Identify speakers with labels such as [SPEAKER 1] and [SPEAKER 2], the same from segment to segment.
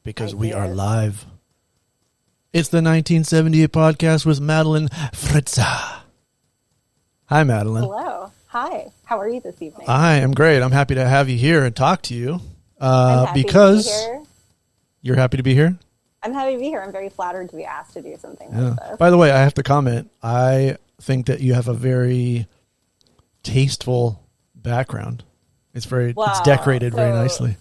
[SPEAKER 1] because we are live. It's the 1978 podcast with Madelaine Frezza. Hi, Madelaine.
[SPEAKER 2] Hello. Hi. How are you this evening?
[SPEAKER 1] I am great. I'm happy to have you here and talk to you.
[SPEAKER 2] I'm happy
[SPEAKER 1] because
[SPEAKER 2] to be here.
[SPEAKER 1] You're happy to be here?
[SPEAKER 2] I'm happy to be here. I'm very flattered to be asked to do something like this.
[SPEAKER 1] By the way, I have to comment. I think that you have a very tasteful background. It's decorated very nicely.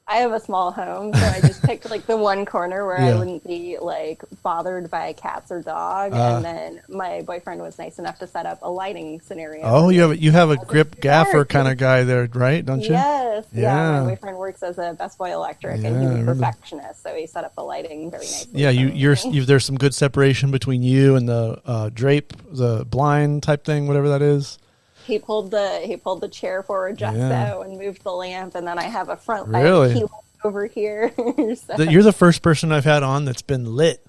[SPEAKER 2] I have a small home, so I just picked like the one corner where I wouldn't be like bothered by cats or dog. And then my boyfriend was nice enough to set up a lighting scenario.
[SPEAKER 1] Oh, you have a grip gaffer kind of guy there, right? Don't you?
[SPEAKER 2] Yes. Yeah. My boyfriend works as a Best Boy Electric, and he's a perfectionist, so he set up the lighting very nicely.
[SPEAKER 1] Yeah, there's some good separation between you and the drape, the blind type thing, whatever that is.
[SPEAKER 2] He pulled the chair forward just so and moved the lamp, and then I have a front light over here. So.
[SPEAKER 1] You're the first person I've had on that's been lit.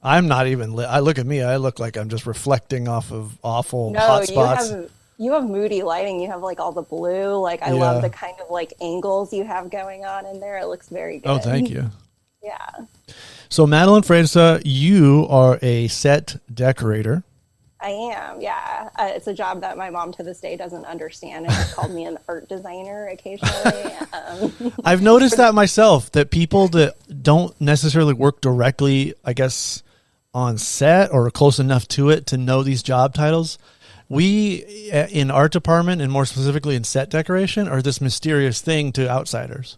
[SPEAKER 1] I'm not even lit. I look at me. I look like I'm just reflecting off of awful hot spots.
[SPEAKER 2] You have moody lighting. You have like all the blue. Like I love the kind of like angles you have going on in there. It looks very good.
[SPEAKER 1] Oh, thank you.
[SPEAKER 2] Yeah.
[SPEAKER 1] So Madelaine Frezza, you are a set decorator.
[SPEAKER 2] I am, yeah. It's a job that my mom to this day doesn't understand, and she's called me an art designer occasionally.
[SPEAKER 1] I've noticed that myself, that people that don't necessarily work directly, I guess, on set or close enough to it to know these job titles, we in art department and more specifically in set decoration are this mysterious thing to outsiders.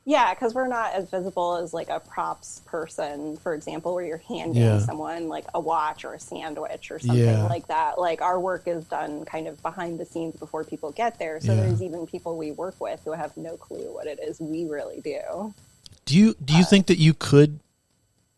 [SPEAKER 2] Yeah, because we're not as visible as like a props person, for example, where you're handing someone like a watch or a sandwich or something like that. Like our work is done kind of behind the scenes before people get there. So there's even people we work with who have no clue what it is we really do.
[SPEAKER 1] Do you think that you could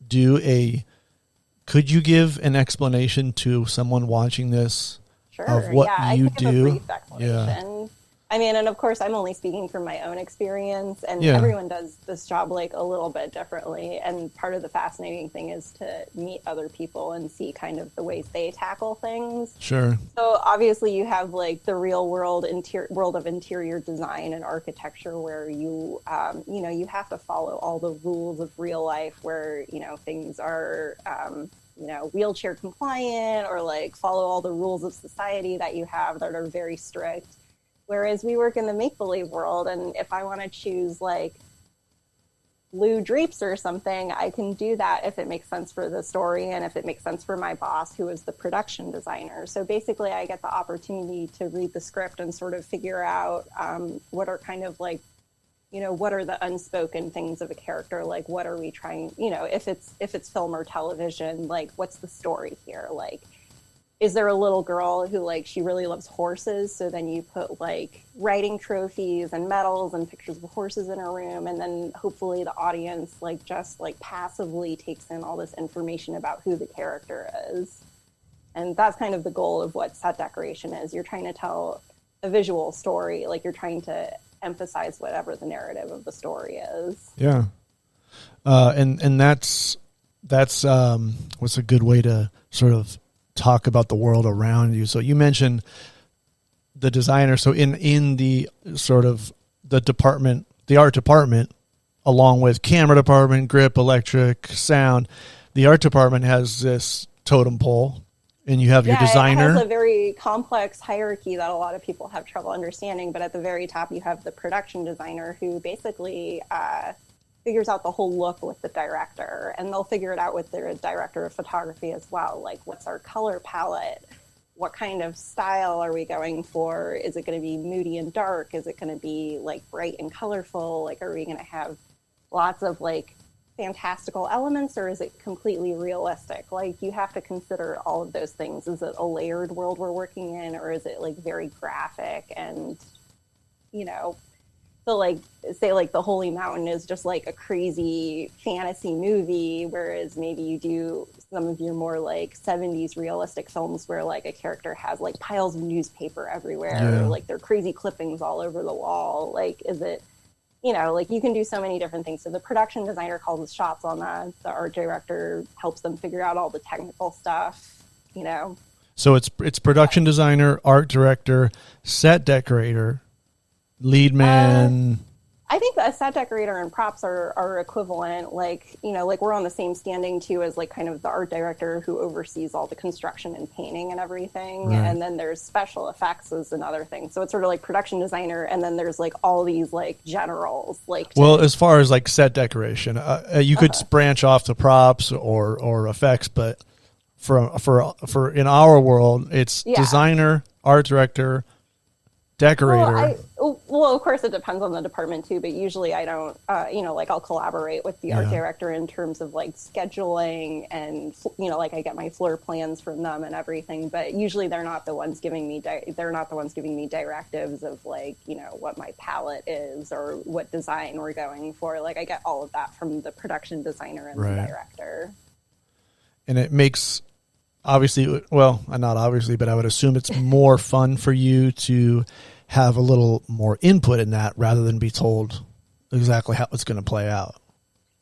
[SPEAKER 1] could you give an explanation to someone watching this of what you do?
[SPEAKER 2] A brief explanation. I mean, and of course, I'm only speaking from my own experience, and everyone does this job like a little bit differently. And part of the fascinating thing is to meet other people and see kind of the ways they tackle things.
[SPEAKER 1] Sure.
[SPEAKER 2] So obviously, you have like the real world world of interior design and architecture, where you you have to follow all the rules of real life, where things are wheelchair compliant, or like follow all the rules of society that you have that are very strict. Whereas we work in the make-believe world, and if I want to choose like blue drapes or something, I can do that if it makes sense for the story and if it makes sense for my boss, who is the production designer. So basically, I get the opportunity to read the script and sort of figure out what are kind of like, what are the unspoken things of a character? Like, what are we trying? If it's film or television, like, what's the story here? Like, is there a little girl who like she really loves horses? So then you put like riding trophies and medals and pictures of horses in her room, and then hopefully the audience like just like passively takes in all this information about who the character is. And that's kind of the goal of what set decoration is. You're trying to tell a visual story, like you're trying to emphasize whatever the narrative of the story is.
[SPEAKER 1] Yeah. And that's what's a good way to sort of talk about the world around you. So you mentioned the designer. So in the sort of the department, the art department, along with camera department, grip, electric, sound, the art department has this totem pole, and you have your designer.
[SPEAKER 2] It has a very complex hierarchy that a lot of people have trouble understanding. But at the very top, you have the production designer, who basically figures out the whole look with the director, and they'll figure it out with their director of photography as well. Like, what's our color palette? What kind of style are we going for? Is it going to be moody and dark? Is it going to be like bright and colorful? Like, are we going to have lots of like fantastical elements, or is it completely realistic? Like, you have to consider all of those things. Is it a layered world we're working in, or is it like very graphic and so like, say like The Holy Mountain is just like a crazy fantasy movie, whereas maybe you do some of your more like 70s realistic films where like a character has like piles of newspaper everywhere, or like there are crazy clippings all over the wall. Like, is it, like you can do so many different things. So the production designer calls the shots on that. The art director helps them figure out all the technical stuff,
[SPEAKER 1] So it's production designer, art director, set decorator, lead man.
[SPEAKER 2] I think a set decorator and props are equivalent. Like, you know, like we're on the same standing too as like kind of the art director who oversees all the construction and painting and everything.
[SPEAKER 1] Right.
[SPEAKER 2] And then there's special effects is another thing. So it's sort of like production designer, and then there's like all these like generals. Like,
[SPEAKER 1] well, as far as like set decoration, you could branch off to props or effects, but for in our world, it's designer, art director, decorator.
[SPEAKER 2] Well, of course, it depends on the department too. But usually, I don't. You know, like I'll collaborate with the art director in terms of like scheduling, and you know, like I get my floor plans from them and everything. But usually, they're not the ones giving me. They're not the ones giving me directives of like, you know, what my palette is or what design we're going for. Like I get all of that from the production designer and the director.
[SPEAKER 1] And it makes, obviously, well, not obviously, but I would assume it's more fun for you to have a little more input in that rather than be told exactly how it's going to play out.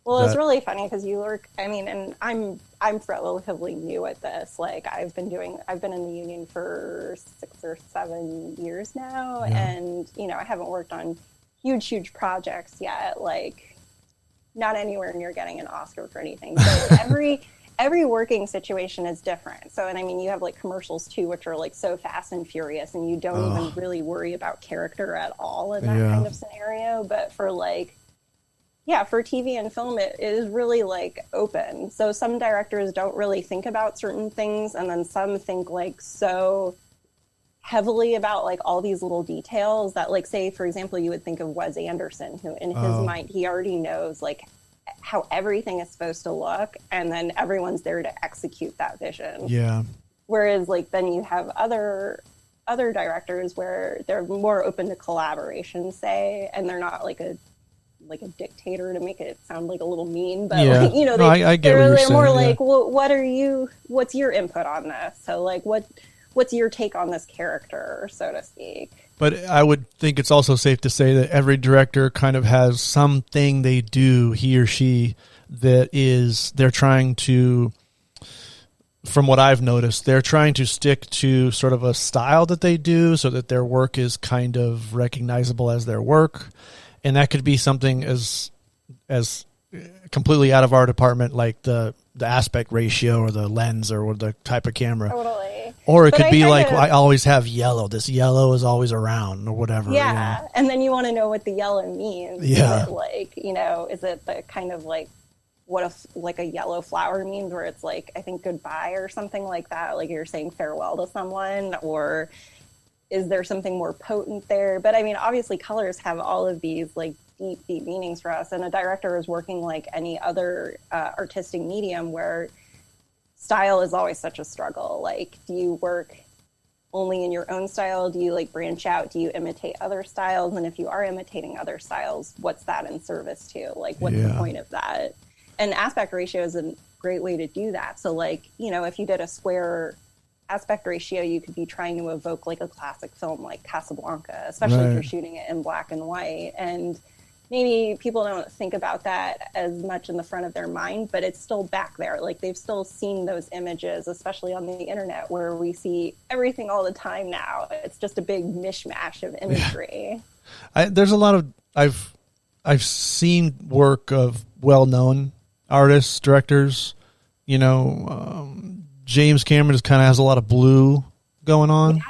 [SPEAKER 2] Well, it's really funny because you work, I mean, and I'm relatively new at this. Like I've been in the union for 6 or 7 years now. And, you know, I haven't worked on huge projects yet. Like not anywhere near getting an Oscar for anything, but every working situation is different. So, and I mean, you have like commercials too, which are like so fast and furious, and you don't even really worry about character at all in that kind of scenario. But for like, for TV and film, it is really like open. So some directors don't really think about certain things, and then some think like so heavily about like all these little details that, like, say, for example, you would think of Wes Anderson, who in his mind, he already knows like how everything is supposed to look, and then everyone's there to execute that vision. Yeah. Whereas like then you have other directors where they're more open to collaboration, say, and they're not like a dictator, to make it sound like a little mean, but like, you know, they're more like, well, what's your input on this? So like what's your take on this character, so to speak?
[SPEAKER 1] But I would think it's also safe to say that every director kind of has something they do, he or she, that is, they're trying to, from what I've noticed, they're trying to stick to sort of a style that they do so that their work is kind of recognizable as their work. And that could be something as completely out of our department, like the aspect ratio or the lens or the type of camera.
[SPEAKER 2] Totally.
[SPEAKER 1] Or it could be like, I always have yellow. This yellow is always around or whatever.
[SPEAKER 2] Yeah.
[SPEAKER 1] You know?
[SPEAKER 2] And then you want to know what the yellow means.
[SPEAKER 1] Yeah.
[SPEAKER 2] Is it like, you know, is it the kind of like like a yellow flower means, where it's like, I think goodbye or something like that. Like you're saying farewell to someone, or is there something more potent there? But I mean, obviously colors have all of these like deep meanings for us. And a director is working like any other artistic medium where style is always such a struggle. Like, do you work only in your own style? Do you like branch out? Do you imitate other styles? And if you are imitating other styles, what's that in service to? Like, what's the point of that? And aspect ratio is a great way to do that. So like, you know, if you did a square aspect ratio, you could be trying to evoke like a classic film like Casablanca, especially if you're shooting it in black and white. And maybe people don't think about that as much in the front of their mind, but it's still back there. Like they've still seen those images, especially on the internet where we see everything all the time now. It's just a big mishmash of imagery.
[SPEAKER 1] There's a lot of, I've seen work of well-known artists, directors, you know, James Cameron just kind of has a lot of blue going on.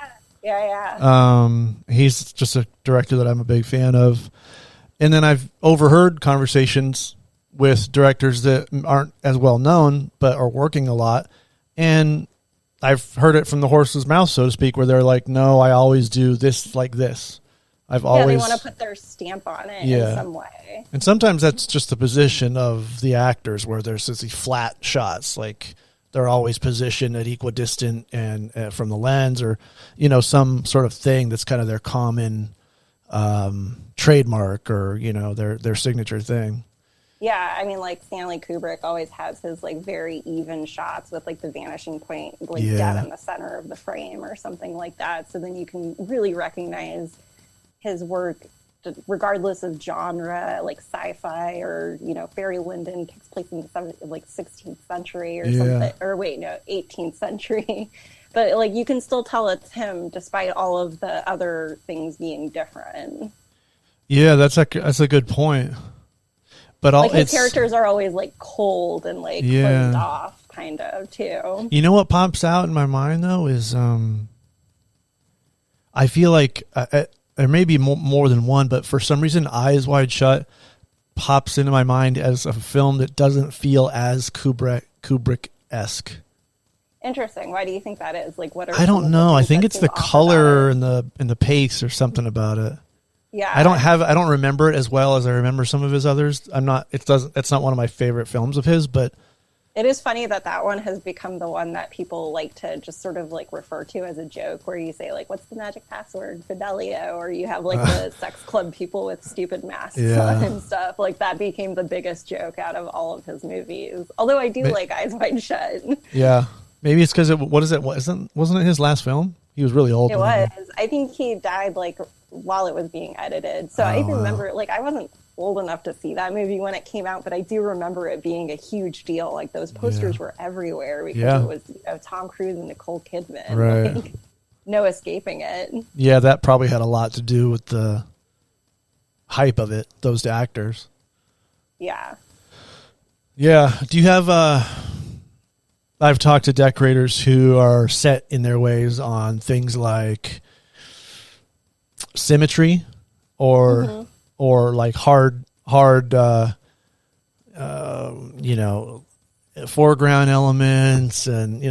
[SPEAKER 2] Yeah.
[SPEAKER 1] He's just a director that I'm a big fan of. And then I've overheard conversations with directors that aren't as well known, but are working a lot. And I've heard it from the horse's mouth, so to speak, where they're like, no, I always do this like this. They
[SPEAKER 2] want to put their stamp on it in some way.
[SPEAKER 1] And sometimes that's just the position of the actors, where there's these flat shots, like they're always positioned at equidistant and from the lens, or, you know, some sort of thing that's kind of their common trademark, or, you know, their signature thing.
[SPEAKER 2] Yeah, I mean, like Stanley Kubrick always has his like very even shots with like the vanishing point like dead in the center of the frame or something like that. So then you can really recognize his work regardless of genre, like sci-fi, or, you know, Barry Lyndon takes place in the 16th century or something, or 18th century. But like you can still tell it's him despite all of the other things being different.
[SPEAKER 1] Yeah, that's a good point. But
[SPEAKER 2] like his characters are always like cold and like closed off, kind of too.
[SPEAKER 1] You know what pops out in my mind though is I feel like there may be more than one, but for some reason, Eyes Wide Shut pops into my mind as a film that doesn't feel as Kubrick-esque.
[SPEAKER 2] Interesting. Why do you think that is? Like, what are
[SPEAKER 1] I don't know. I think it's the color and the pace or something about it.
[SPEAKER 2] Yeah.
[SPEAKER 1] I don't remember it as well as I remember some of his others. It's not one of my favorite films of his, but
[SPEAKER 2] it is funny that one has become the one that people like to just sort of like refer to as a joke, where you say like, "What's the magic password, Fidelio?" Or you have like the sex club people with stupid masks on and stuff. Like that became the biggest joke out of all of his movies. Although I do like Eyes Wide Shut.
[SPEAKER 1] Yeah, maybe it's because wasn't it his last film? He was really old.
[SPEAKER 2] It was. I think he died like while it was being edited. So I remember like I wasn't old enough to see that movie when it came out, but I do remember it being a huge deal. Like those posters were everywhere because it was Tom Cruise and Nicole Kidman.
[SPEAKER 1] Right.
[SPEAKER 2] Like, no escaping it.
[SPEAKER 1] Yeah, that probably had a lot to do with the hype of it, those actors.
[SPEAKER 2] Yeah.
[SPEAKER 1] Yeah. Do you have I've talked to decorators who are set in their ways on things like symmetry or like hard foreground elements and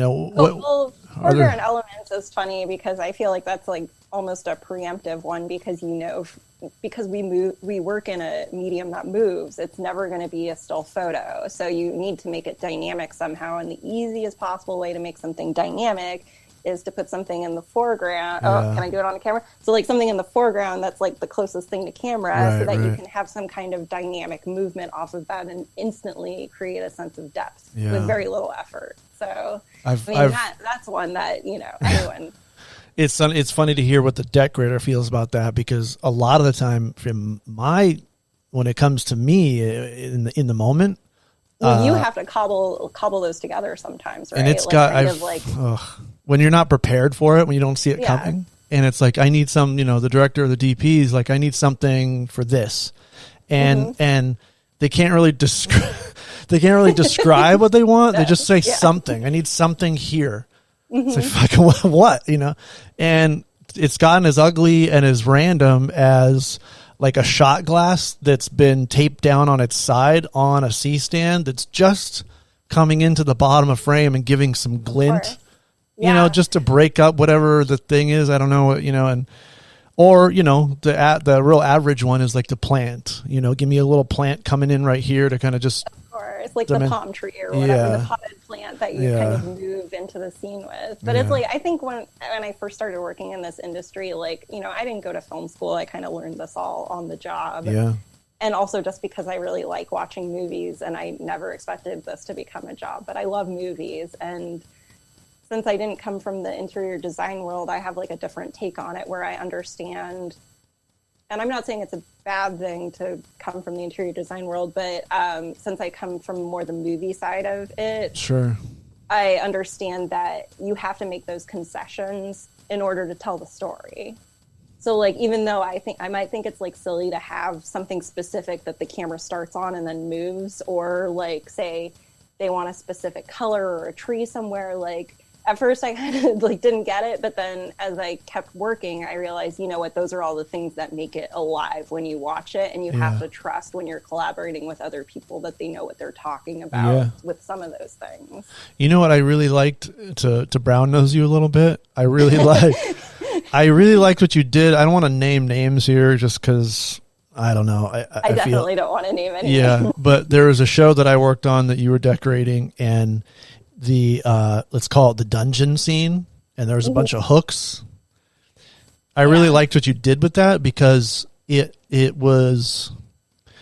[SPEAKER 2] foreground elements is funny because I feel like that's like almost a preemptive one because because we work in a medium that moves, it's never going to be a still photo, so you need to make it dynamic somehow, and the easiest possible way to make something dynamic is to put something in the foreground. Oh, can I do it on the camera? So like something in the foreground that's like the closest thing to camera so that you can have some kind of dynamic movement off of that and instantly create a sense of depth with very little effort. So that's one that, anyone...
[SPEAKER 1] It's funny to hear what the decorator feels about that because a lot of the time when it comes to me in the moment,
[SPEAKER 2] you have to cobble those together sometimes, right?
[SPEAKER 1] And it's when you're not prepared for it, when you don't see it coming, and it's like I need some, the director or the DP is like I need something for this, and they can't really describe what they want. They just say something. I need something here. It's like fucking what, and it's gotten as ugly and as random as like a shot glass that's been taped down on its side on a C-stand that's just coming into the bottom of frame and giving some glint, just to break up whatever the thing is. I don't know what, the real average one is like the plant, give me a little plant coming in right here to kind of just,
[SPEAKER 2] it's like the palm tree or whatever, the potted plant that you kind of move into the scene with. But it's like, I think when I first started working in this industry, like, I didn't go to film school. I kind of learned this all on the job. Yeah. And also just because I really like watching movies and I never expected this to become a job, but I love movies. And since I didn't come from the interior design world, I have like a different take on it where I understand. And I'm not saying it's a bad thing to come from the interior design world, but since I come from more the movie side of it,
[SPEAKER 1] sure,
[SPEAKER 2] I understand that you have to make those concessions in order to tell the story. So like, even though I might think it's like silly to have something specific that the camera starts on and then moves, or like say they want a specific color or a tree somewhere, like at first I kind of like didn't get it, but then as I kept working, I realized, those are all the things that make it alive when you watch it, and you have to trust when you're collaborating with other people that they know what they're talking about with some of those things. You know
[SPEAKER 1] what I really liked to brown nose you a little bit? I really liked what you did. I don't want to name names here just because I don't know.
[SPEAKER 2] I definitely don't want to name any.
[SPEAKER 1] Yeah, but there was a show that I worked on that you were decorating, and the let's call it the dungeon scene, and there was a bunch of hooks. I really liked what you did with that because it was,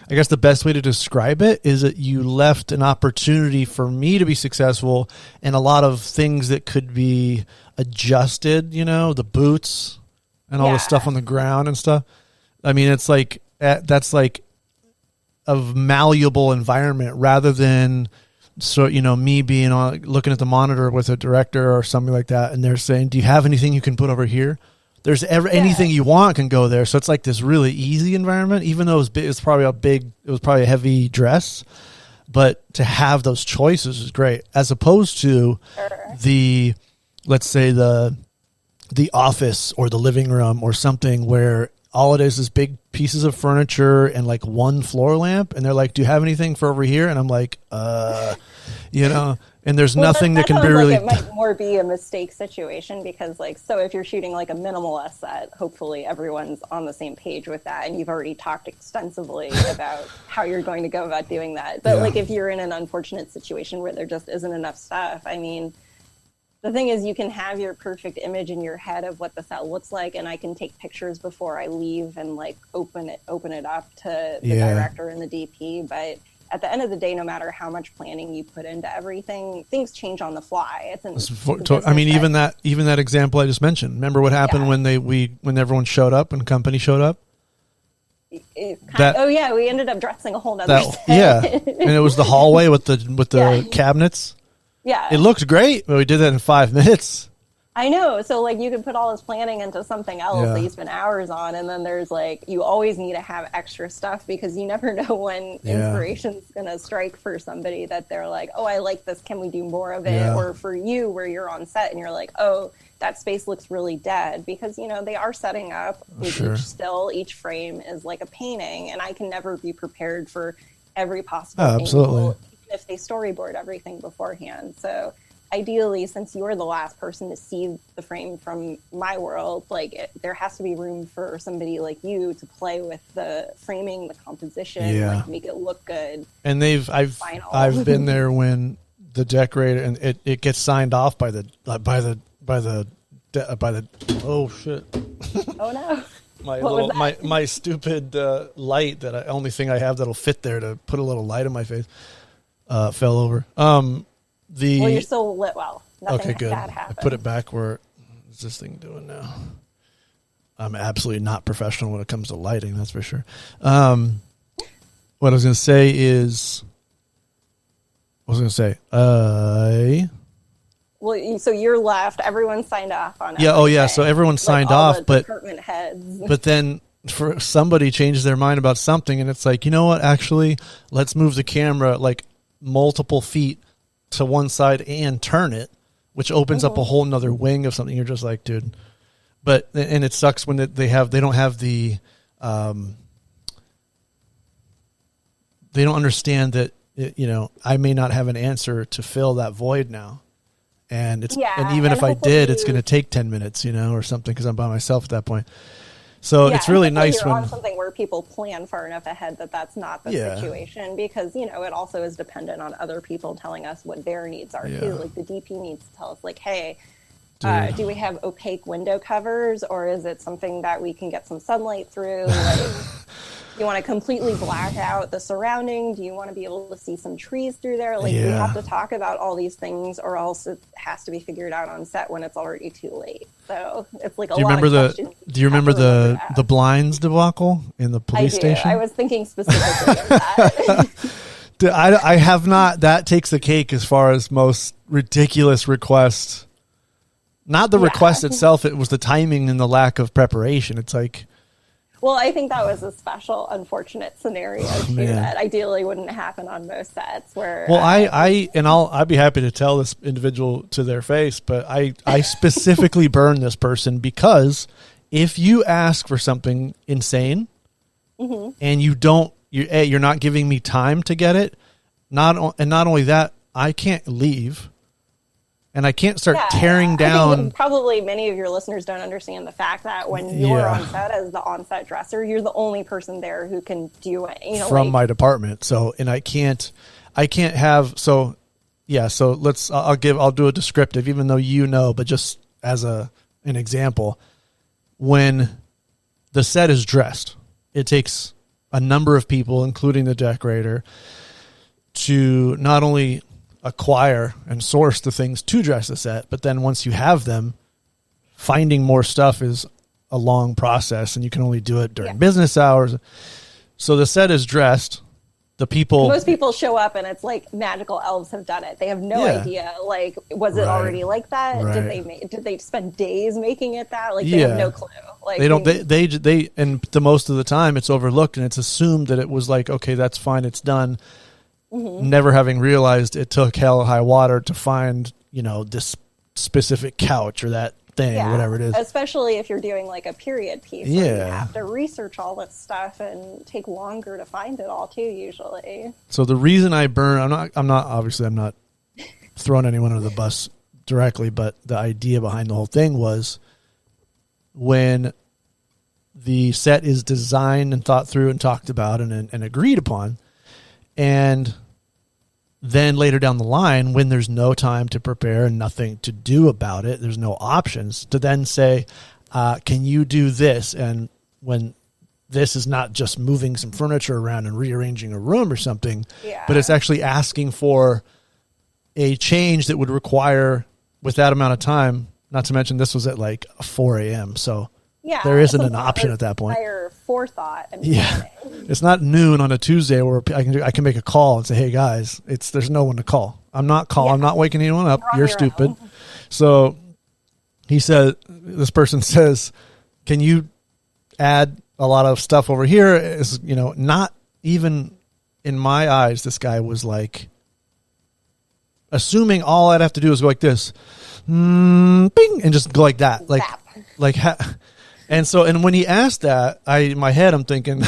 [SPEAKER 1] I guess the best way to describe it is that you left an opportunity for me to be successful and a lot of things that could be adjusted, the boots and all the stuff on the ground and stuff. I mean, it's like that's like a malleable environment rather than me being looking at the monitor with a director or something like that, and they're saying, do you have anything you can put over here? there's anything you want can go there. So it's like this really easy environment, even though it was probably a heavy dress, but to have those choices is great, as opposed to let's say the office or the living room or something where all it is big pieces of furniture and like one floor lamp. And they're like, do you have anything for over here? And I'm like, and there's nothing that can be really.
[SPEAKER 2] It might more be a mistake situation because, like, so if you're shooting like a minimalist set, hopefully everyone's on the same page with that, and you've already talked extensively about how you're going to go about doing that. But like, if you're in an unfortunate situation where there just isn't enough stuff, I mean, the thing is, you can have your perfect image in your head of what the set looks like, and I can take pictures before I leave and like open it up to the director and the DP. But at the end of the day, no matter how much planning you put into everything, things change on the fly.
[SPEAKER 1] Even that example I just mentioned. Remember what happened when everyone showed up and company showed up?
[SPEAKER 2] We ended up dressing a whole nother set.
[SPEAKER 1] And it was the hallway with the cabinets.
[SPEAKER 2] Yeah.
[SPEAKER 1] It looked great, but we did that in 5 minutes.
[SPEAKER 2] I know. So, like, you could put all this planning into something else that you spend hours on, and then there's, like, you always need to have extra stuff because you never know when inspiration's going to strike for somebody that they're like, oh, I like this. Can we do more of it? Yeah. Or for you, where you're on set and you're like, oh, that space looks really dead because, they are setting up with each still. Each frame is like a painting, and I can never be prepared for every possible angle, if they storyboard everything beforehand. So ideally, since you're the last person to see the frame from my world, like there has to be room for somebody like you to play with the framing, the composition, like make it look good.
[SPEAKER 1] And I've been there when the decorator and it gets signed off by the oh shit.
[SPEAKER 2] Oh no.
[SPEAKER 1] My stupid light only thing I have that'll fit there to put a little light on my face fell over.
[SPEAKER 2] Well, you're still lit well. Nothing
[SPEAKER 1] good.
[SPEAKER 2] bad happened.
[SPEAKER 1] I put it back where is this thing doing now? I'm absolutely not professional when it comes to lighting, that's for sure. What I was going to say is well,
[SPEAKER 2] so you're left. Everyone signed off on it.
[SPEAKER 1] Yeah, so everyone signed off, but
[SPEAKER 2] department heads.
[SPEAKER 1] But then for somebody changes their mind about something, and it's like, you know what? Actually, let's move the camera like multiple feet to one side and turn it, which opens up a whole nother wing of something. You're just like, dude. But and it sucks when they don't have the they don't understand that I may not have an answer to fill that void now. And even if I did, it's going to take 10 minutes, or something because I'm by myself at that point. So it's really nice
[SPEAKER 2] you're
[SPEAKER 1] when
[SPEAKER 2] on something where people plan far enough ahead that's not the situation because, it also is dependent on other people telling us what their needs are too. Like the DP needs to tell us like, hey, do we have opaque window covers or is it something that we can get some sunlight through? Like, you want to completely black out the surrounding? Do you want to be able to see some trees through there? Like we have to talk about all these things or else it has to be figured out on set when it's already too late. So it's like a lot of questions.
[SPEAKER 1] Do you remember the blinds debacle in the police station?
[SPEAKER 2] I was thinking specifically of that.
[SPEAKER 1] I have not. That takes the cake as far as most ridiculous requests. Not the request itself. It was the timing and the lack of preparation. It's like...
[SPEAKER 2] Well, I think that was a special, unfortunate scenario too that ideally wouldn't happen on most sets. Where I'd be happy to tell this individual to their face, but I specifically burned this person because if you ask for something insane and you're not giving me time to get it, not only that, I can't leave. And I can't start tearing down. I think probably many of your listeners don't understand the fact that when you're on set as the on-set dresser, you're the only person there who can do it.
[SPEAKER 1] From my department. So, and I can't have. So, So I'll do a descriptive, even though but just as an example, when the set is dressed, it takes a number of people, including the decorator, to not only acquire and source the things to dress the set, but then once you have them, finding more stuff is a long process and you can only do it during business hours. So the set is dressed the people.
[SPEAKER 2] Most people show up and it's like magical elves have done it. They have no idea. Like, was it already like that?
[SPEAKER 1] Right.
[SPEAKER 2] Did they spend days making it that? Like, they have no clue. Like,
[SPEAKER 1] they don't. They and the most of the time it's overlooked and it's assumed that it was like, okay, that's fine, it's done. Never having realized it took hell or high water to find, this specific couch or that thing, whatever it is.
[SPEAKER 2] Especially if you're doing like a period piece.
[SPEAKER 1] Yeah.
[SPEAKER 2] You have to research all that stuff and take longer to find it all too, usually.
[SPEAKER 1] So the reason I burn, I'm not throwing anyone under the bus directly, but the idea behind the whole thing was when the set is designed and thought through and talked about and agreed upon, and then later down the line, when there's no time to prepare and nothing to do about it, there's no options to then say, can you do this? And when this is not just moving some furniture around and rearranging a room or something, but it's actually asking for a change that would require, with that amount of time, not to mention this was at like 4 a.m. So there isn't an option at that point.
[SPEAKER 2] Forethought and
[SPEAKER 1] It's not noon on a Tuesday where I can make a call and say, hey guys, there's no one to call. I'm not waking anyone up. You're stupid.
[SPEAKER 2] Own.
[SPEAKER 1] So this person says, can you add a lot of stuff over here? Is, not even in my eyes, this guy was like assuming all I'd have to do is go like this, bing, and just go like that. And when he asked that, in my head, I'm thinking,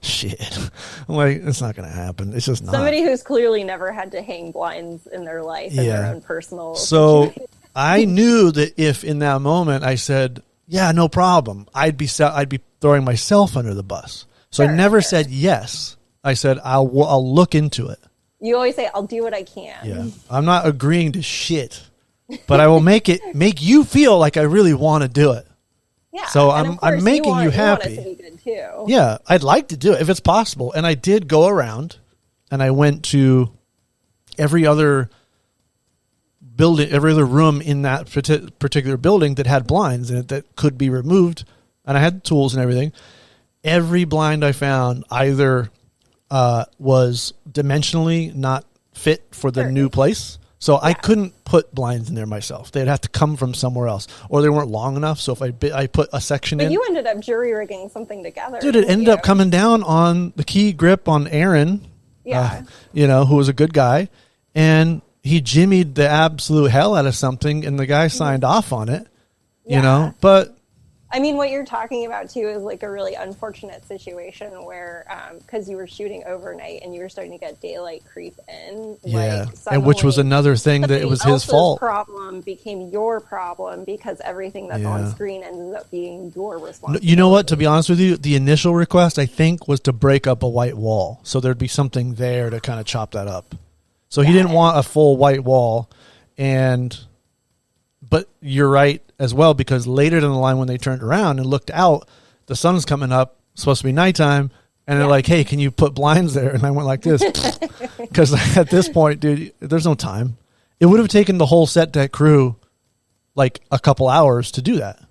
[SPEAKER 1] shit. I'm like, it's not going to happen. It's just not.
[SPEAKER 2] Somebody who's clearly never had to hang blinds in their life in their own personal.
[SPEAKER 1] So I knew that if in that moment I said, yeah, no problem, I'd be throwing myself under the bus. So I never said yes. I said, I'll look into it.
[SPEAKER 2] You always say, I'll do what I can.
[SPEAKER 1] Yeah. I'm not agreeing to shit, but I will make you feel like I really want to do it.
[SPEAKER 2] Yeah,
[SPEAKER 1] so I'm making you happy.
[SPEAKER 2] You want it to be good too.
[SPEAKER 1] Yeah, I'd like to do it if it's possible. And I did go around, and I went to every other building, every other room in that particular building that had blinds in it that could be removed, and I had the tools and everything. Every blind I found either was dimensionally not fit for the new place. So I couldn't put blinds in there myself. They'd have to come from somewhere else, or they weren't long enough. So if I put a section in.
[SPEAKER 2] But you ended up jury rigging something together.
[SPEAKER 1] Dude, it ended up coming down on the key grip on Aaron, who was a good guy, and he jimmied the absolute hell out of something, and the guy signed off on it, But
[SPEAKER 2] I mean, what you're talking about too is like a really unfortunate situation where, because you were shooting overnight and you were starting to get daylight creep in.
[SPEAKER 1] Yeah, and which was another thing that it was his fault.
[SPEAKER 2] Problem became your problem because everything that's on screen ends up being your responsibility.
[SPEAKER 1] You know what? To be honest with you, the initial request I think was to break up a white wall, so there'd be something there to kind of chop that up. So he didn't want a full white wall, but you're right as well, because later down the line when they turned around and looked out, the sun's coming up, supposed to be nighttime, and they're like, hey, can you put blinds there? And I went like this, because at this point, dude, there's no time. It would have taken the whole set deck crew like a couple hours to do that,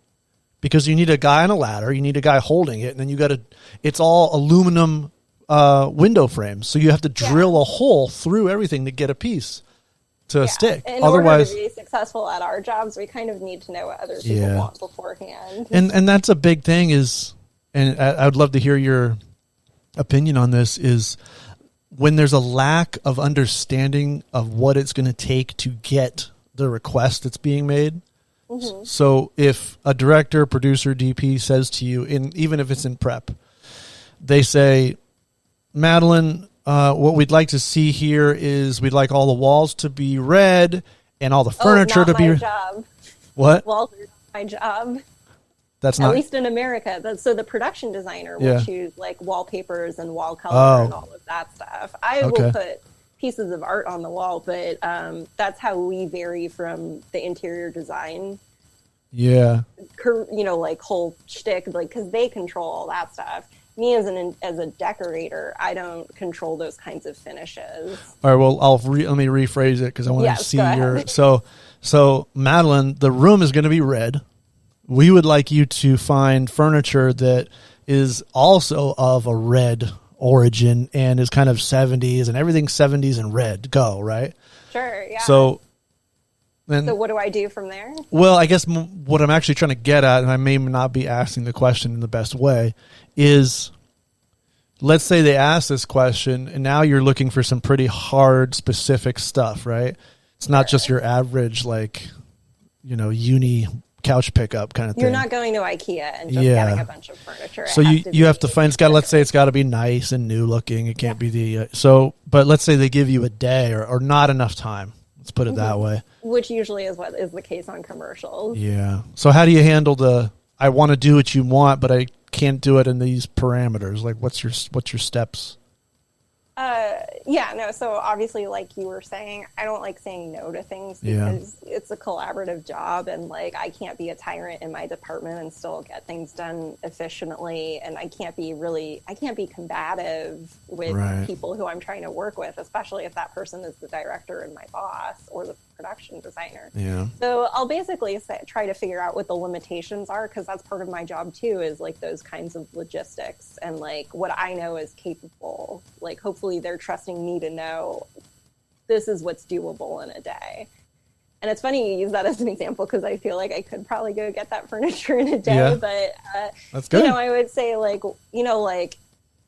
[SPEAKER 1] because you need a guy on a ladder, you need a guy holding it, and then it's all aluminum window frames, so you have to drill a hole through everything to get a piece to stick.
[SPEAKER 2] Otherwise, order to be successful at our jobs, we kind of need to know what other people want beforehand.
[SPEAKER 1] And that's a big thing and I would love to hear your opinion on this, is when there's a lack of understanding of what it's going to take to get the request that's being made. Mm-hmm. So if a director, producer, DP says to you, even if it's in prep, they say, Madelaine, what we'd like to see here is we'd like all the walls to be red and all the furniture to be.
[SPEAKER 2] Job.
[SPEAKER 1] What?
[SPEAKER 2] Walls are my job.
[SPEAKER 1] That's not.
[SPEAKER 2] At least in America. So the production designer will choose like wallpapers and wall color and all of that stuff. I will put pieces of art on the wall, but that's how we vary from the interior design.
[SPEAKER 1] Yeah.
[SPEAKER 2] Like whole shtick, like, because they control all that stuff. Me as a decorator, I don't control those kinds of finishes. All
[SPEAKER 1] right, well, let me rephrase it because I want to see your. So Madelaine, the room is going to be red. We would like you to find furniture that is also of a red origin and is kind of 70s and everything's 70s and red. Go, right?
[SPEAKER 2] Sure, yeah.
[SPEAKER 1] So
[SPEAKER 2] what do I do from there?
[SPEAKER 1] Well, I guess what I'm actually trying to get at, and I may not be asking the question in the best way, is let's say they ask this question and now you're looking for some pretty hard, specific stuff, right? It's not just your average, like, uni couch pickup kind of thing.
[SPEAKER 2] You're not going to IKEA and just getting a bunch of furniture.
[SPEAKER 1] So you have to find, let's say it's got to be nice and new looking. It can't be but let's say they give you a day or not enough time. Let's put it that way.
[SPEAKER 2] Which usually is what is the case on commercials.
[SPEAKER 1] Yeah. So how do you handle I want to do what you want, but I can't do it in these parameters? Like, what's your steps?
[SPEAKER 2] So obviously, like you were saying, I don't like saying no to things because it's a collaborative job, and like I can't be a tyrant in my department and still get things done efficiently, and I can't be combative with people who I'm trying to work with, especially if that person is the director and my boss or the production designer.
[SPEAKER 1] Yeah.
[SPEAKER 2] So I'll basically try to figure out what the limitations are, because that's part of my job too, is like those kinds of logistics and like what I know is capable. Like hopefully they're trusting me to know this is what's doable in a day. And it's funny you use that as an example because I feel like I could probably go get that furniture in a day. But
[SPEAKER 1] that's good.
[SPEAKER 2] I would say like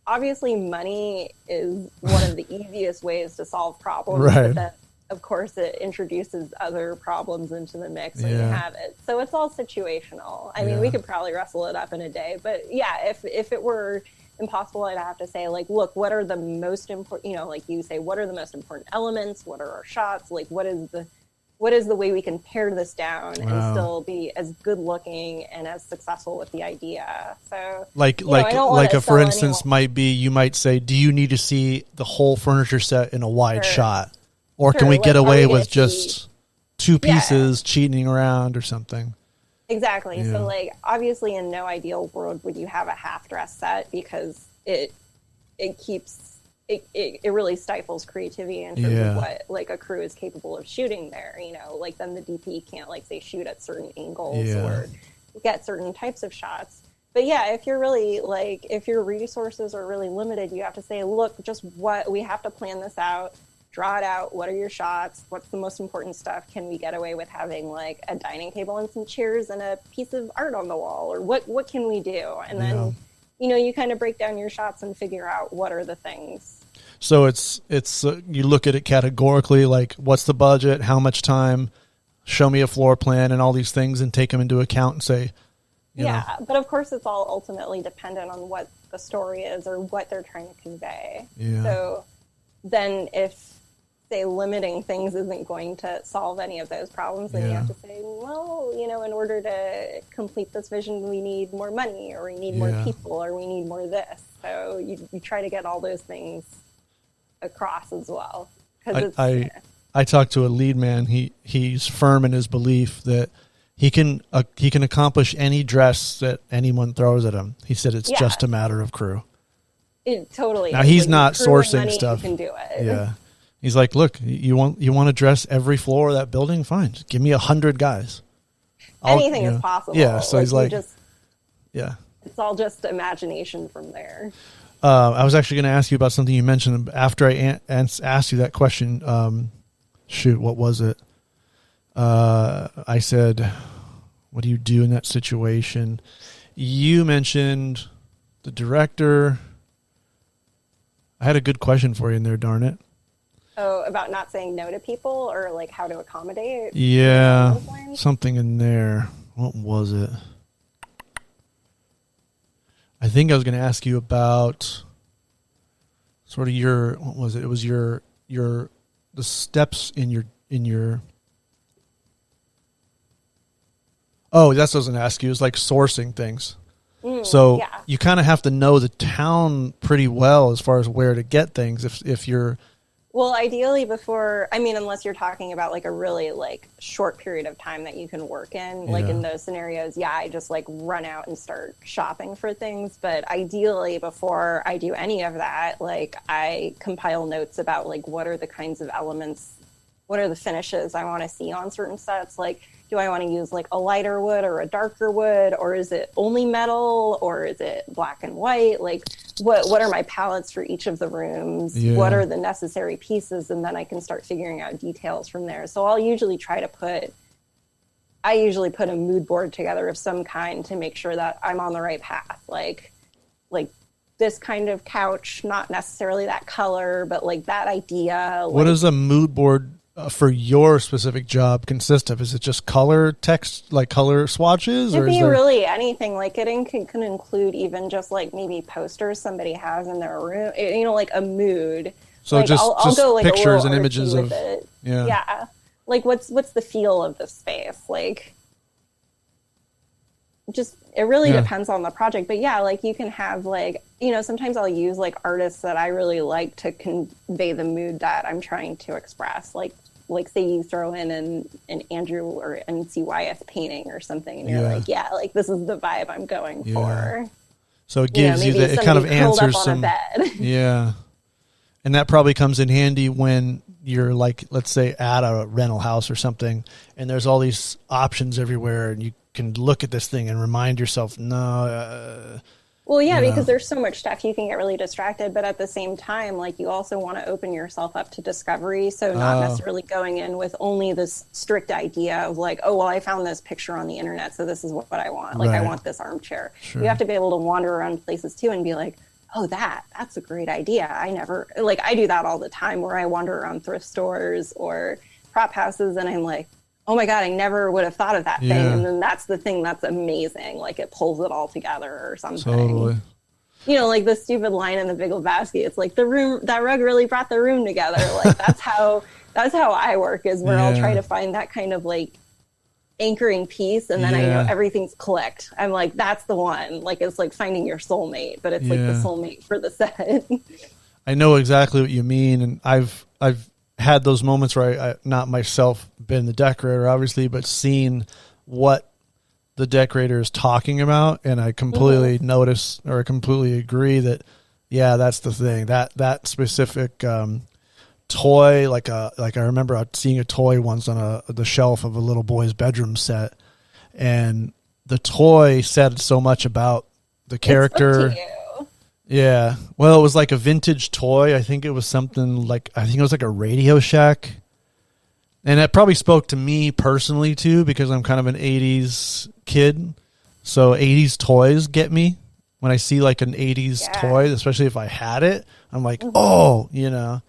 [SPEAKER 2] obviously money is one of the easiest ways to solve problems.
[SPEAKER 1] Right.
[SPEAKER 2] But then, of course, it introduces other problems into the mix when you have it. So it's all situational. I mean, we could probably wrestle it up in a day. But yeah, if it were impossible, I'd have to say, like, look, what are the most important, like you say, what are the most important elements? What are our shots? Like, what is the way we can pare this down and still be as good looking and as successful with the idea? So
[SPEAKER 1] for instance, you might say, do you need to see the whole furniture set in a wide shot? Or can we get away with just two pieces cheating around or something?
[SPEAKER 2] Exactly. Yeah. So, like, obviously, in no ideal world would you have a half-dress set because it really stifles creativity in terms of what like a crew is capable of shooting there. Like then the DP can't like say shoot at certain angles or get certain types of shots. But yeah, if you're really if your resources are really limited, you have to say, look, we have to plan this out. Draw it out. What are your shots? What's the most important stuff? Can we get away with having like a dining table and some chairs and a piece of art on the wall? Or what can we do? And then, you kind of break down your shots and figure out what are the things.
[SPEAKER 1] So it's you look at it categorically, like what's the budget? How much time? Show me a floor plan and all these things and take them into account and say, you know.
[SPEAKER 2] But of course it's all ultimately dependent on what the story is or what they're trying to convey. Yeah. So then if say limiting things isn't going to solve any of those problems, then you have to say, well, in order to complete this vision, we need more money or we need more people or we need more this. So you try to get all those things across as well.
[SPEAKER 1] I talked to a lead man. He's firm in his belief that he can accomplish any dress that anyone throws at him. He said it's just a matter of crew.
[SPEAKER 2] It totally.
[SPEAKER 1] Now he's not sourcing stuff.
[SPEAKER 2] You can do it.
[SPEAKER 1] Yeah. He's like, look, you want to dress every floor of that building? Fine. Just give me 100 guys.
[SPEAKER 2] Anything is possible.
[SPEAKER 1] Yeah. So he's like,
[SPEAKER 2] it's all just imagination from there.
[SPEAKER 1] I was actually going to ask you about something you mentioned after I asked you that question. What was it? I said, what do you do in that situation? You mentioned the director. I had a good question for you in there, darn it.
[SPEAKER 2] Oh, about not saying no to people or like how to accommodate?
[SPEAKER 1] Yeah, something in there. What was it? I think I was going to ask you about sort of what was it? It was the steps in your. Oh, that's what I was going to ask you. It was like sourcing things. So you kind of have to know the town pretty well as far as where to get things if you're.
[SPEAKER 2] Well, ideally unless you're talking about like a really like short period of time that you can work in, like in those scenarios, I just like run out and start shopping for things. But ideally before I do any of that, like I compile notes about like what are the kinds of elements what are the finishes I want to see on certain sets. Like, do I want to use like a lighter wood or a darker wood, or is it only metal, or is it black and white? Like, what are my palettes for each of the rooms?
[SPEAKER 1] Yeah.
[SPEAKER 2] What are the necessary pieces? And then I can start figuring out details from there. So I'll usually put a mood board together of some kind to make sure that I'm on the right path. Like this kind of couch, not necessarily that color, but like that idea.
[SPEAKER 1] What does a mood board for your specific job consist of? Is it just color text, like color swatches?
[SPEAKER 2] It could be
[SPEAKER 1] there...
[SPEAKER 2] really anything. Like it can include even just like maybe posters somebody has in their room, you know, like a mood.
[SPEAKER 1] So
[SPEAKER 2] like,
[SPEAKER 1] just
[SPEAKER 2] I'll go like
[SPEAKER 1] pictures
[SPEAKER 2] a
[SPEAKER 1] and
[SPEAKER 2] little
[SPEAKER 1] images
[SPEAKER 2] artsy
[SPEAKER 1] of
[SPEAKER 2] with it.
[SPEAKER 1] Yeah.
[SPEAKER 2] Yeah. Like what's the feel of the space? Like just it really depends on the project. But yeah, like you can have like, you know, sometimes I'll use like artists that I really like to convey the mood that I'm trying to express. Like say you throw in an Andrew or NCYS painting or something, and you're like, yeah, like this is the vibe I'm going for.
[SPEAKER 1] So it gives you that, it kind of answers some, yeah. And that probably comes in handy when you're like, let's say at a rental house or something, and there's all these options everywhere, and you can look at this thing and remind yourself,
[SPEAKER 2] well, yeah, because there's so much stuff, you can get really distracted. But at the same time, like you also want to open yourself up to discovery. So not necessarily going in with only this strict idea of like, oh, well, I found this picture on the internet, so this is what I want. Like I want this armchair. Sure. You have to be able to wander around places too and be like, oh, that's a great idea. I do that all the time where I wander around thrift stores or prop houses and I'm like, oh my God, I never would have thought of that thing. And then that's the thing that's amazing. Like it pulls it all together or something.
[SPEAKER 1] Totally.
[SPEAKER 2] You know, like the stupid line in the Big Old Basket. It's like that rug really brought the room together. Like that's how I work, is where I'll try to find that kind of like anchoring piece. And then I know everything's clicked. I'm like, that's the one. Like it's like finding your soulmate, but it's like the soulmate for the set.
[SPEAKER 1] I know exactly what you mean. And I've had those moments where I not myself been the decorator, obviously, but seen what the decorator is talking about, and I completely notice or completely agree that, that's the thing. That specific toy, like I remember seeing a toy once on the shelf of a little boy's bedroom set, and the toy said so much about the character. Yeah. Well, it was like a vintage toy. I think it was something like, a Radio Shack. And that probably spoke to me personally too, because I'm kind of an 80s kid. So 80s toys get me. When I see like an 80s toy, especially if I had it, I'm like, oh, you know.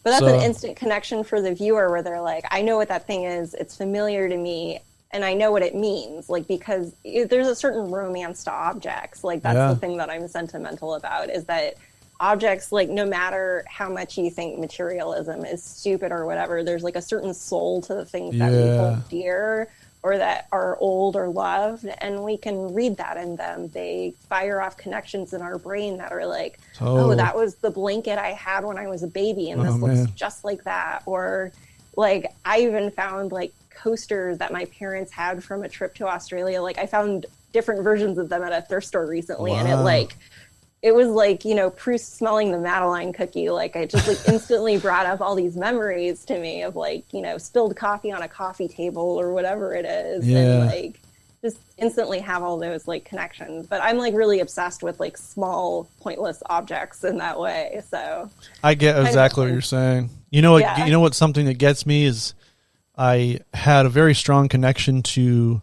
[SPEAKER 2] But that's an instant connection for the viewer where they're like, I know what that thing is. It's familiar to me. And I know what it means, like, because there's a certain romance to objects. Like, that's the thing that I'm sentimental about, is that objects, like, no matter how much you think materialism is stupid or whatever, there's, like, a certain soul to the things that we hold dear or that are old or loved, and we can read that in them. They fire off connections in our brain that are like, oh, that was the blanket I had when I was a baby, and this looks just like that. Or, like, I even found, like, coasters that my parents had from a trip to Australia. Like I found different versions of them at a thrift store recently, and it was like, you know, Proust smelling the Madeleine cookie. Like it just like instantly brought up all these memories to me of like, you know, spilled coffee on a coffee table or whatever it is, and like just instantly have all those like connections. But I'm like really obsessed with like small pointless objects in that way. So
[SPEAKER 1] I get exactly what you're saying. You know what? You know what? Something that gets me is, I had a very strong connection to,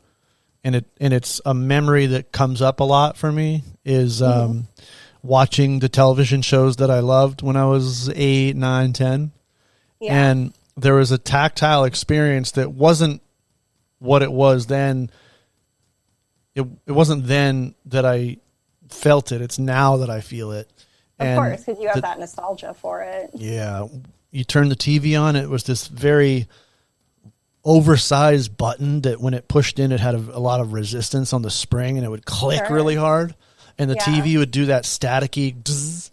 [SPEAKER 1] and it's a memory that comes up a lot for me, is watching the television shows that I loved when I was 8, 9, 10. Yeah. And there was a tactile experience that wasn't what it was then. It wasn't then that I felt it. It's now that I feel it.
[SPEAKER 2] Of course, because you have that nostalgia for it.
[SPEAKER 1] Yeah. You turn the TV on, it was this very oversized button that when it pushed in, it had a lot of resistance on the spring, and it would click really hard, and the TV would do that staticky bzz,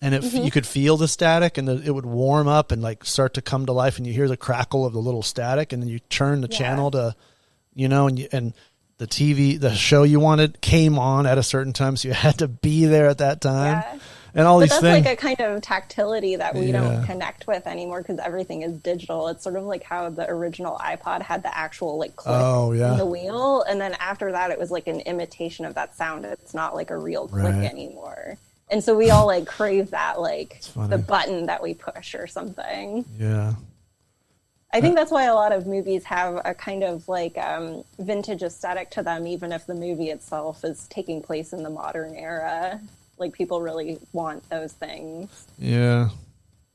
[SPEAKER 1] and you could feel the static, and it would warm up and like start to come to life, and you hear the crackle of the little static, and then you turn the channel to, you know, and the TV, the show you wanted came on at a certain time, so you had to be there at that time. and all
[SPEAKER 2] But
[SPEAKER 1] these
[SPEAKER 2] that's
[SPEAKER 1] things.
[SPEAKER 2] like a kind of tactility that we don't connect with anymore because everything is digital. It's sort of like how the original iPod had the actual like click in the wheel, and then after that it was like an imitation of that sound. It's not like a real click anymore. And so we all like crave that, like the button that we push or something.
[SPEAKER 1] Yeah.
[SPEAKER 2] I think that's why a lot of movies have a kind of like vintage aesthetic to them, even if the movie itself is taking place in the modern era. Like people really want those things.
[SPEAKER 1] Yeah.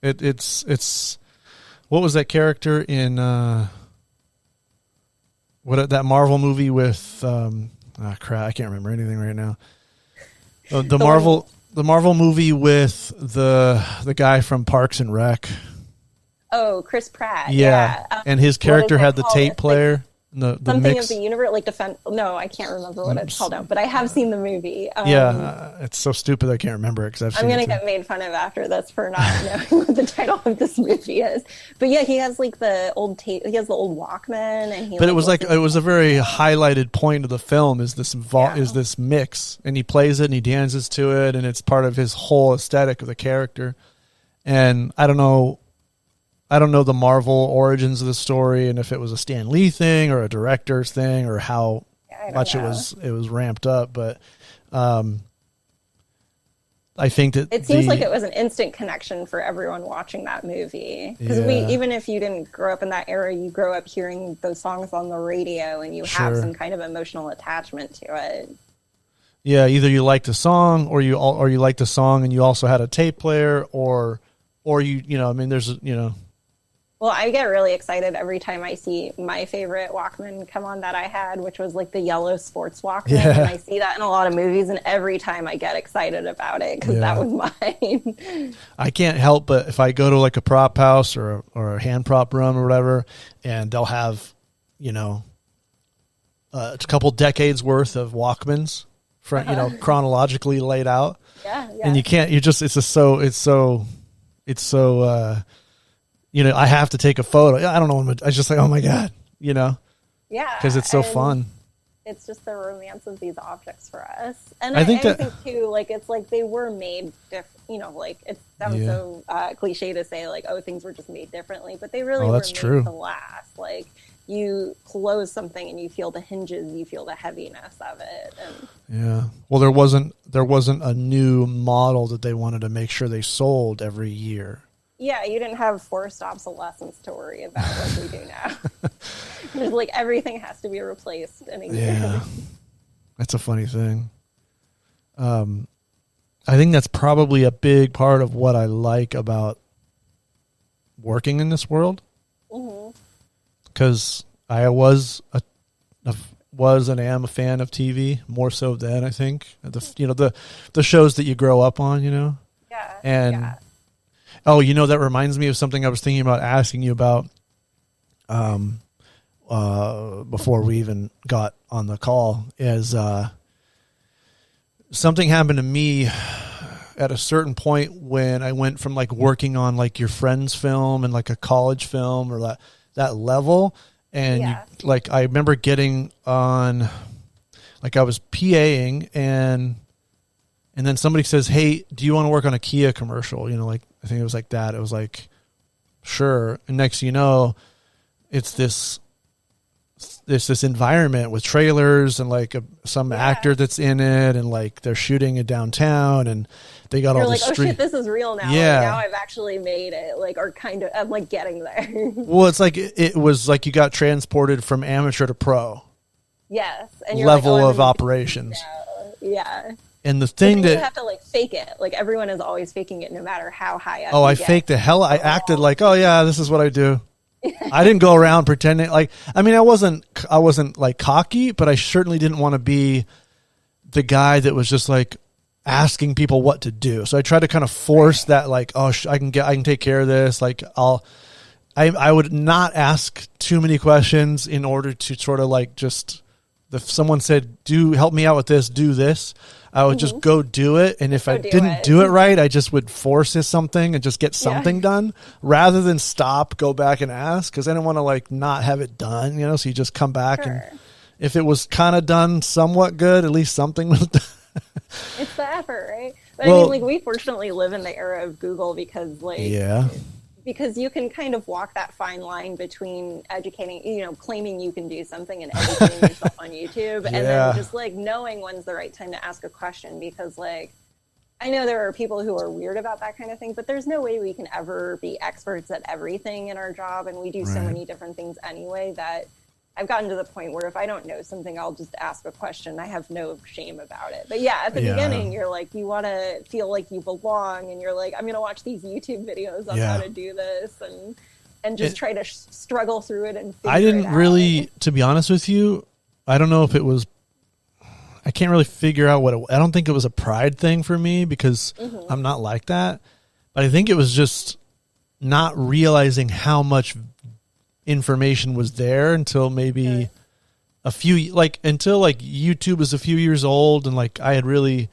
[SPEAKER 1] It's what was that character in that Marvel movie with crap, I can't remember anything right now. The Marvel movie with the guy from Parks and Rec.
[SPEAKER 2] Oh, Chris Pratt.
[SPEAKER 1] Yeah. And his character had the tape player. The
[SPEAKER 2] something
[SPEAKER 1] mix.
[SPEAKER 2] of the universe, like defend. No, I can't remember what it's called now, but I have seen the movie.
[SPEAKER 1] It's so stupid I can't remember it because
[SPEAKER 2] I'm gonna get made fun of after this for not knowing what the title of this movie is. But yeah, he has like the old tape. He has the old Walkman, and he.
[SPEAKER 1] But it was a very highlighted point of the film is this is this mix, and he plays it and he dances to it, and it's part of his whole aesthetic of the character. And I don't know the Marvel origins of the story and if it was a Stan Lee thing or a director's thing or how much it was ramped up. But I think that
[SPEAKER 2] it seems like it was an instant connection for everyone watching that movie. Because even if you didn't grow up in that era, you grow up hearing those songs on the radio and you have some kind of emotional attachment to it.
[SPEAKER 1] Yeah, either you liked the song or you liked the song and you also had a tape player or there's.
[SPEAKER 2] Well, I get really excited every time I see my favorite Walkman come on that I had, which was like the yellow sports Walkman.
[SPEAKER 1] Yeah.
[SPEAKER 2] And I see that in a lot of movies, and every time I get excited about it because that was mine.
[SPEAKER 1] I can't help but if I go to like a prop house or a hand prop room or whatever, and they'll have, a couple decades worth of Walkmans, chronologically laid out.
[SPEAKER 2] Yeah.
[SPEAKER 1] And you can't. I have to take a photo. I don't know. I was just like, oh my God,
[SPEAKER 2] Yeah.
[SPEAKER 1] Because it's so fun.
[SPEAKER 2] It's just the romance of these objects for us. And I think too, like, it's like they were made like it sounds so cliche to say like, oh, things were just made differently, but they really were made to last. Like you close something and you feel the hinges, you feel the heaviness of it. And
[SPEAKER 1] well, there wasn't a new model that they wanted to make sure they sold every year.
[SPEAKER 2] Yeah, you didn't have forced obsolescence to worry about like we do now. There's like everything has to be replaced in a year.
[SPEAKER 1] Yeah, that's a funny thing. I think that's probably a big part of what I like about working in this world. Because I was and am a fan of TV more so than I think the shows that you grow up on.
[SPEAKER 2] Yeah.
[SPEAKER 1] And. Oh, that reminds me of something I was thinking about asking you about before we even got on the call is something happened to me at a certain point when I went from like working on like your friend's film and like a college film or that level. And I remember getting on, like I was PAing and then somebody says, hey, do you want to work on a Kia commercial? I think it was like that. It was like, sure. And next, it's this environment with trailers and like some actor that's in it. And like, they're shooting it downtown and they got all the street.
[SPEAKER 2] Oh shit, this is real now.
[SPEAKER 1] Yeah.
[SPEAKER 2] Like, now I've actually made it. Like, or kind of, I'm like getting there.
[SPEAKER 1] Well, it's like, it was like you got transported from amateur to pro.
[SPEAKER 2] Yes. And you're
[SPEAKER 1] level
[SPEAKER 2] like,
[SPEAKER 1] of operations.
[SPEAKER 2] Yeah.
[SPEAKER 1] And the thing that
[SPEAKER 2] you have to like fake it, like everyone is always faking it, no matter how high up.
[SPEAKER 1] I faked the hell. I acted like, oh yeah, this is what I do. I didn't go around pretending like. I mean, I wasn't like cocky, but I certainly didn't want to be the guy that was just like asking people what to do. So I tried to kind of force that, like, oh, I can take care of this. Like I would not ask too many questions in order to sort of like just. If someone said, help me out with this, do this, I would just go do it. And if I didn't do it right, I just would force something and just get something done rather than go back and ask. Cause I didn't want to like not have it done, so you just come back and if it was kind of done somewhat good, at least something was done.
[SPEAKER 2] It's the effort, right? But I mean, like, we fortunately live in the era of Google because, like, because you can kind of walk that fine line between educating, you know, claiming you can do something and educating yourself on YouTube, and then just like knowing when's the right time to ask a question. Because, like, I know there are people who are weird about that kind of thing, but there's no way we can ever be experts at everything in our job, and we do so many different things anyway that I've gotten to the point where if I don't know something, I'll just ask a question. I have no shame about it. But yeah, at the beginning, you're like, you want to feel like you belong, and you're like, I'm going to watch these YouTube videos on how to do this, and just try to struggle through it and figure it out.
[SPEAKER 1] I didn't really, to be honest with you, I don't know if it was, I can't really figure out what I don't think it was a pride thing for me because I'm not like that. But I think it was just not realizing how much information was there until maybe a few, like, until like YouTube was a few years old, and like I had really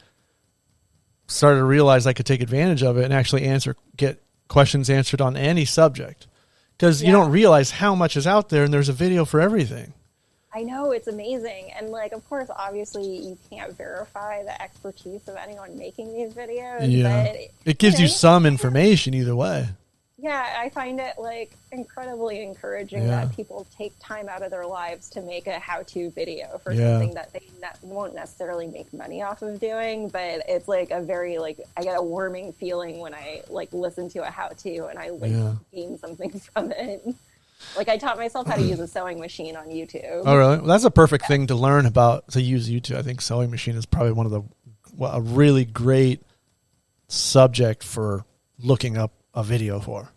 [SPEAKER 1] started to realize I could take advantage of it and actually get questions answered on any subject, because you don't realize how much is out there, and there's a video for everything.
[SPEAKER 2] I know, it's amazing. And like, of course, obviously you can't verify the expertise of anyone making these videos, but
[SPEAKER 1] it gives you some information either way.
[SPEAKER 2] Yeah, I find it like incredibly encouraging that people take time out of their lives to make a how-to video for something that they won't necessarily make money off of doing, but it's like a very, like, I get a warming feeling when I like listen to a how-to and I like gain something from it. Like, I taught myself how to use a sewing machine on YouTube.
[SPEAKER 1] Oh, really? Well, that's a perfect thing to learn about, to use YouTube. I think sewing machine is probably one of a really great subject for looking up a video for.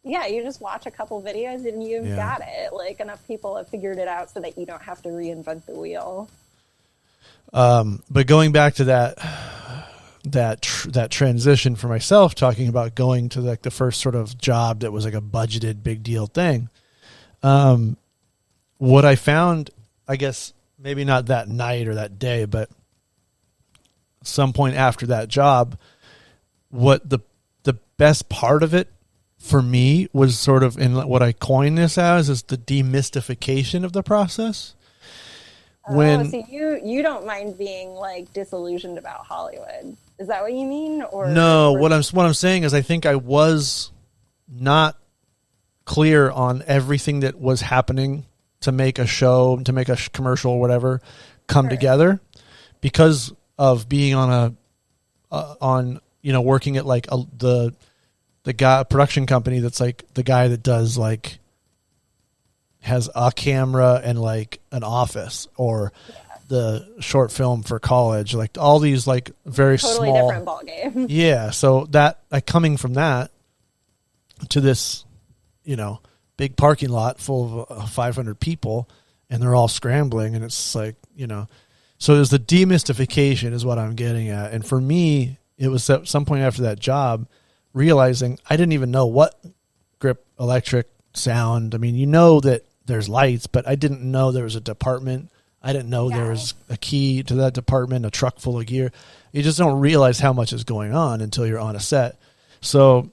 [SPEAKER 2] Yeah, you just watch a couple videos and you've got it. Like, enough people have figured it out so that you don't have to reinvent the wheel.
[SPEAKER 1] But going back to that transition for myself, talking about going to like the first sort of job that was like a budgeted big deal thing. What I found, I guess maybe not that night or that day, but some point after that job, what the best part of it for me was sort of, in what I coined this as, is the demystification of the process.
[SPEAKER 2] So you don't mind being like disillusioned about Hollywood. Is that what you mean? Or
[SPEAKER 1] no, what I'm saying is I think I was not clear on everything that was happening to make a show, to make a commercial or whatever come together, because of being on working at like the guy production company that's like the guy that does like has a camera and like an office, or the short film for college, like all these like very
[SPEAKER 2] totally
[SPEAKER 1] small
[SPEAKER 2] different ball game.
[SPEAKER 1] Yeah, so that, like, coming from that to this, big parking lot full of 500 people, and they're all scrambling, and it's like, so there's the demystification is what I'm getting at. And for me, it was at some point after that job realizing I didn't even know what grip, electric, sound. I mean, that there's lights, but I didn't know there was a department. I didn't know there was a key to that department, a truck full of gear. You just don't realize how much is going on until you're on a set. So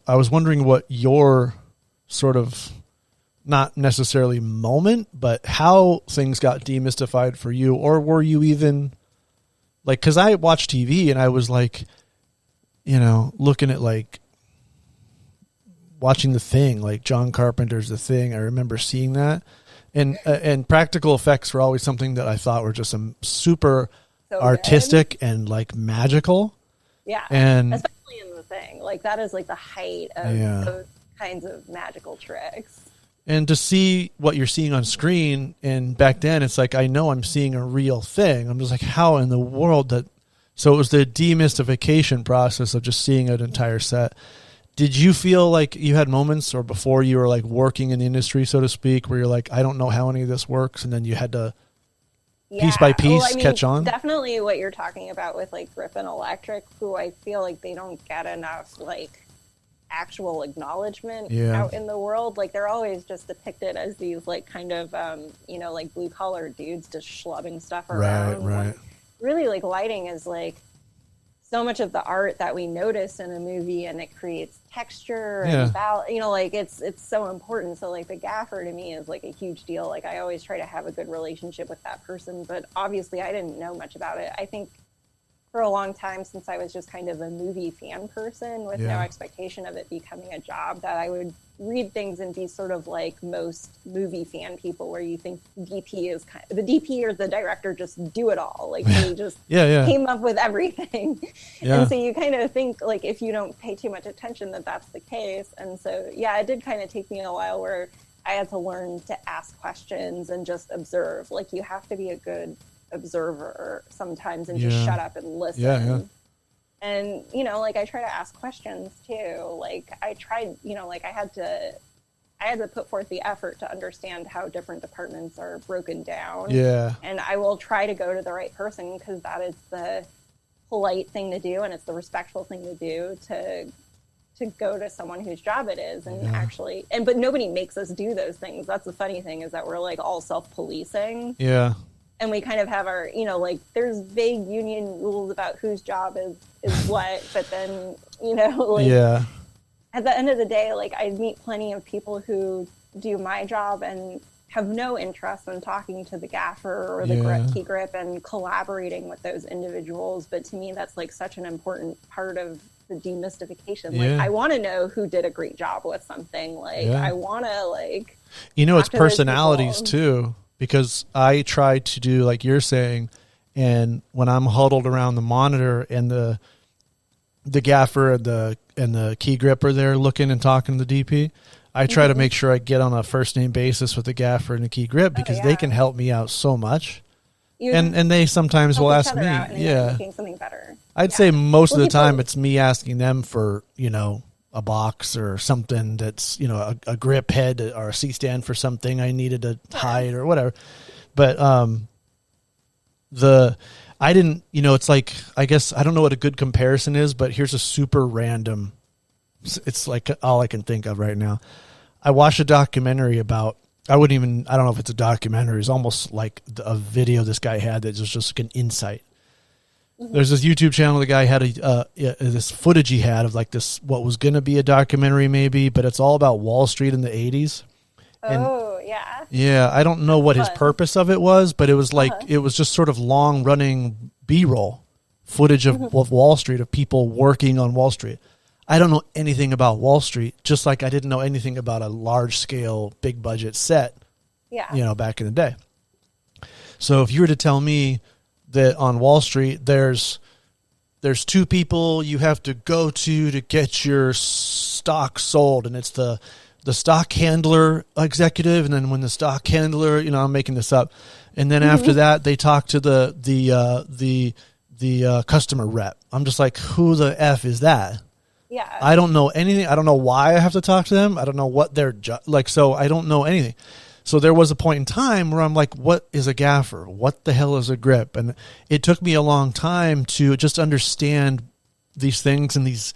[SPEAKER 1] I was wondering what your sort of, not necessarily moment, but how things got demystified for you, or were you even like, because I watched TV and I was like, looking at like watching The Thing, like John Carpenter's The Thing. I remember seeing that. And practical effects were always something that I thought were just super artistic and like magical.
[SPEAKER 2] Yeah.
[SPEAKER 1] And
[SPEAKER 2] especially in The Thing. Like, that is like the height of those kinds of magical tricks.
[SPEAKER 1] And to see what you're seeing on screen, and back then it's like, I know I'm seeing a real thing. I'm just like, how in the world so it was the demystification process of just seeing an entire set. Did you feel like you had moments, or before you were like working in the industry, so to speak, where you're like, I don't know how any of this works, and then you had to piece by piece catch on?
[SPEAKER 2] Definitely what you're talking about with like grip and electric, who I feel like they don't get enough like actual acknowledgement out in the world. Like, they're always just depicted as these like kind of like blue collar dudes just schlubbing stuff around.
[SPEAKER 1] Right.
[SPEAKER 2] Really, like, lighting is like so much of the art that we notice in a movie, and it creates texture and like it's so important. So like the gaffer to me is like a huge deal. Like, I always try to have a good relationship with that person, but obviously I didn't know much about it. I think for a long time, since I was just kind of a movie fan person with no expectation of it becoming a job, that I would read things and be sort of like most movie fan people, where you think DP is the DP or the director just do it all. Like they just came up with everything. And so you kind of think, like, if you don't pay too much attention, that that's the case. And so, it did kind of take me a while where I had to learn to ask questions and just observe. Like, you have to be a good observer sometimes and just shut up and listen. And like, I try to ask questions too. Like, I tried, like, I had to put forth the effort to understand how different departments are broken down. And I will try to go to the right person, because that is the polite thing to do, and it's the respectful thing to do, to go to someone whose job it is, and actually, but nobody makes us do those things. That's the funny thing, is that we're like all self-policing. And we kind of have our, like, there's vague union rules about whose job is what, but then, like, at the end of the day, like, I meet plenty of people who do my job and have no interest in talking to the gaffer or the key grip and collaborating with those individuals. But to me, that's like such an important part of the demystification. Like, I want to know who did a great job with something. Like, I want to, like,
[SPEAKER 1] it's personalities too. Because I try to do like you're saying, and when I'm huddled around the monitor and the gaffer and the key grip are there looking and talking to the DP, I try to make sure I get on a first name basis with the gaffer and the key grip, because they can help me out so much. And they sometimes will ask me,
[SPEAKER 2] making something better.
[SPEAKER 1] I'd say most of the time it's me asking them for, a box or something that's, a grip head or a C-stand for something I needed to hide or whatever. But I didn't, it's like, I guess, I don't know what a good comparison is, but here's a super random, it's like all I can think of right now. I watched a documentary about, I don't know if it's a documentary. It's almost like a video this guy had that was just like an insight. There's this YouTube channel. The guy had this footage he had of like this, what was going to be a documentary maybe, but it's all about Wall Street in the 80s. Yeah. I don't know what his purpose of it was, but it was like, it was just sort of long running B-roll footage of Wall Street, of people working on Wall Street. I don't know anything about Wall Street, just like I didn't know anything about a large scale, big budget set, back in the day. So if you were to tell me that on Wall Street, there's two people you have to go to get your stock sold, and it's the stock handler executive, and then when the stock handler, I'm making this up, and then after that they talk to the customer rep. I'm just like, who the F is that? I don't know anything. I don't know why I have to talk to them. I don't know what they're like. So I don't know anything. So there was a point in time where I'm like, what is a gaffer? What the hell is a grip? And it took me a long time to just understand these things and these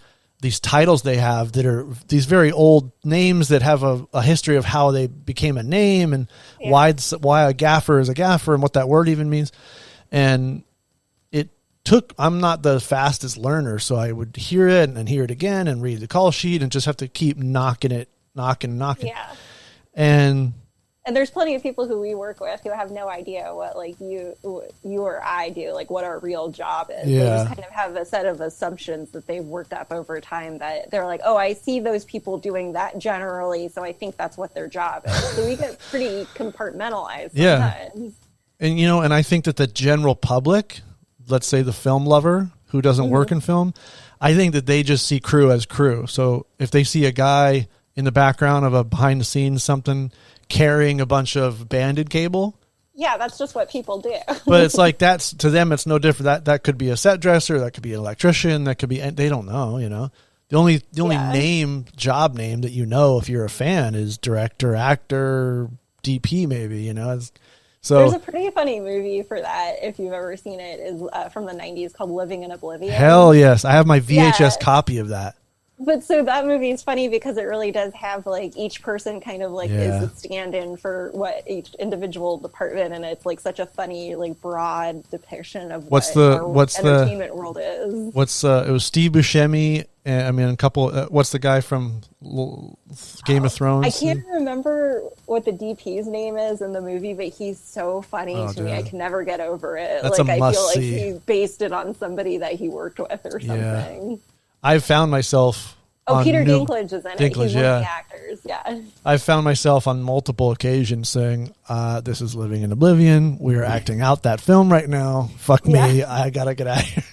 [SPEAKER 1] titles they have that are these very old names that have a history of how they became a name, and why a gaffer is a gaffer and what that word even means. And I'm not the fastest learner, so I would hear it and hear it again and read the call sheet and just have to keep knocking.
[SPEAKER 2] Yeah. And there's plenty of people who we work with who have no idea what, like, you or I do, like, what our real job is. They just kind of have a set of assumptions that they've worked up over time, that they're like, oh, I see those people doing that generally, so I think that's what their job is. So we get pretty compartmentalized sometimes.
[SPEAKER 1] And, and I think that the general public, let's say the film lover who doesn't work in film, I think that they just see crew as crew. So if they see a guy in the background of a behind the scenes something carrying a bunch of banded cable,
[SPEAKER 2] that's just what people do.
[SPEAKER 1] But it's like, that's, to them, it's no different. That could be a set dresser, that could be an electrician, that could be, they don't know, the only job name that if you're a fan is director, actor, DP, maybe, So
[SPEAKER 2] there's a pretty funny movie for that, if you've ever seen it, is from the 90s, called Living in Oblivion.
[SPEAKER 1] Hell yes. I have my VHS copy of that.
[SPEAKER 2] But so that movie is funny because it really does have, like, each person kind of like is a stand-in for what each individual department, and it's like such a funny, like, broad depiction of what the entertainment world is.
[SPEAKER 1] It was Steve Buscemi And I mean, a couple. What's the guy from Game of Thrones?
[SPEAKER 2] I can't remember what the DP's name is in the movie, but he's so funny to me. I can never get over it.
[SPEAKER 1] That's
[SPEAKER 2] like,
[SPEAKER 1] a
[SPEAKER 2] I feel like
[SPEAKER 1] must-see.
[SPEAKER 2] he based it on somebody that he worked with or something.
[SPEAKER 1] Yeah. I've found myself.
[SPEAKER 2] Peter Dinklage is in it. He's one of the actors. Yeah.
[SPEAKER 1] I've found myself on multiple occasions saying, "This is Living in Oblivion. We are acting out that film right now. Fuck me. I gotta get out of here."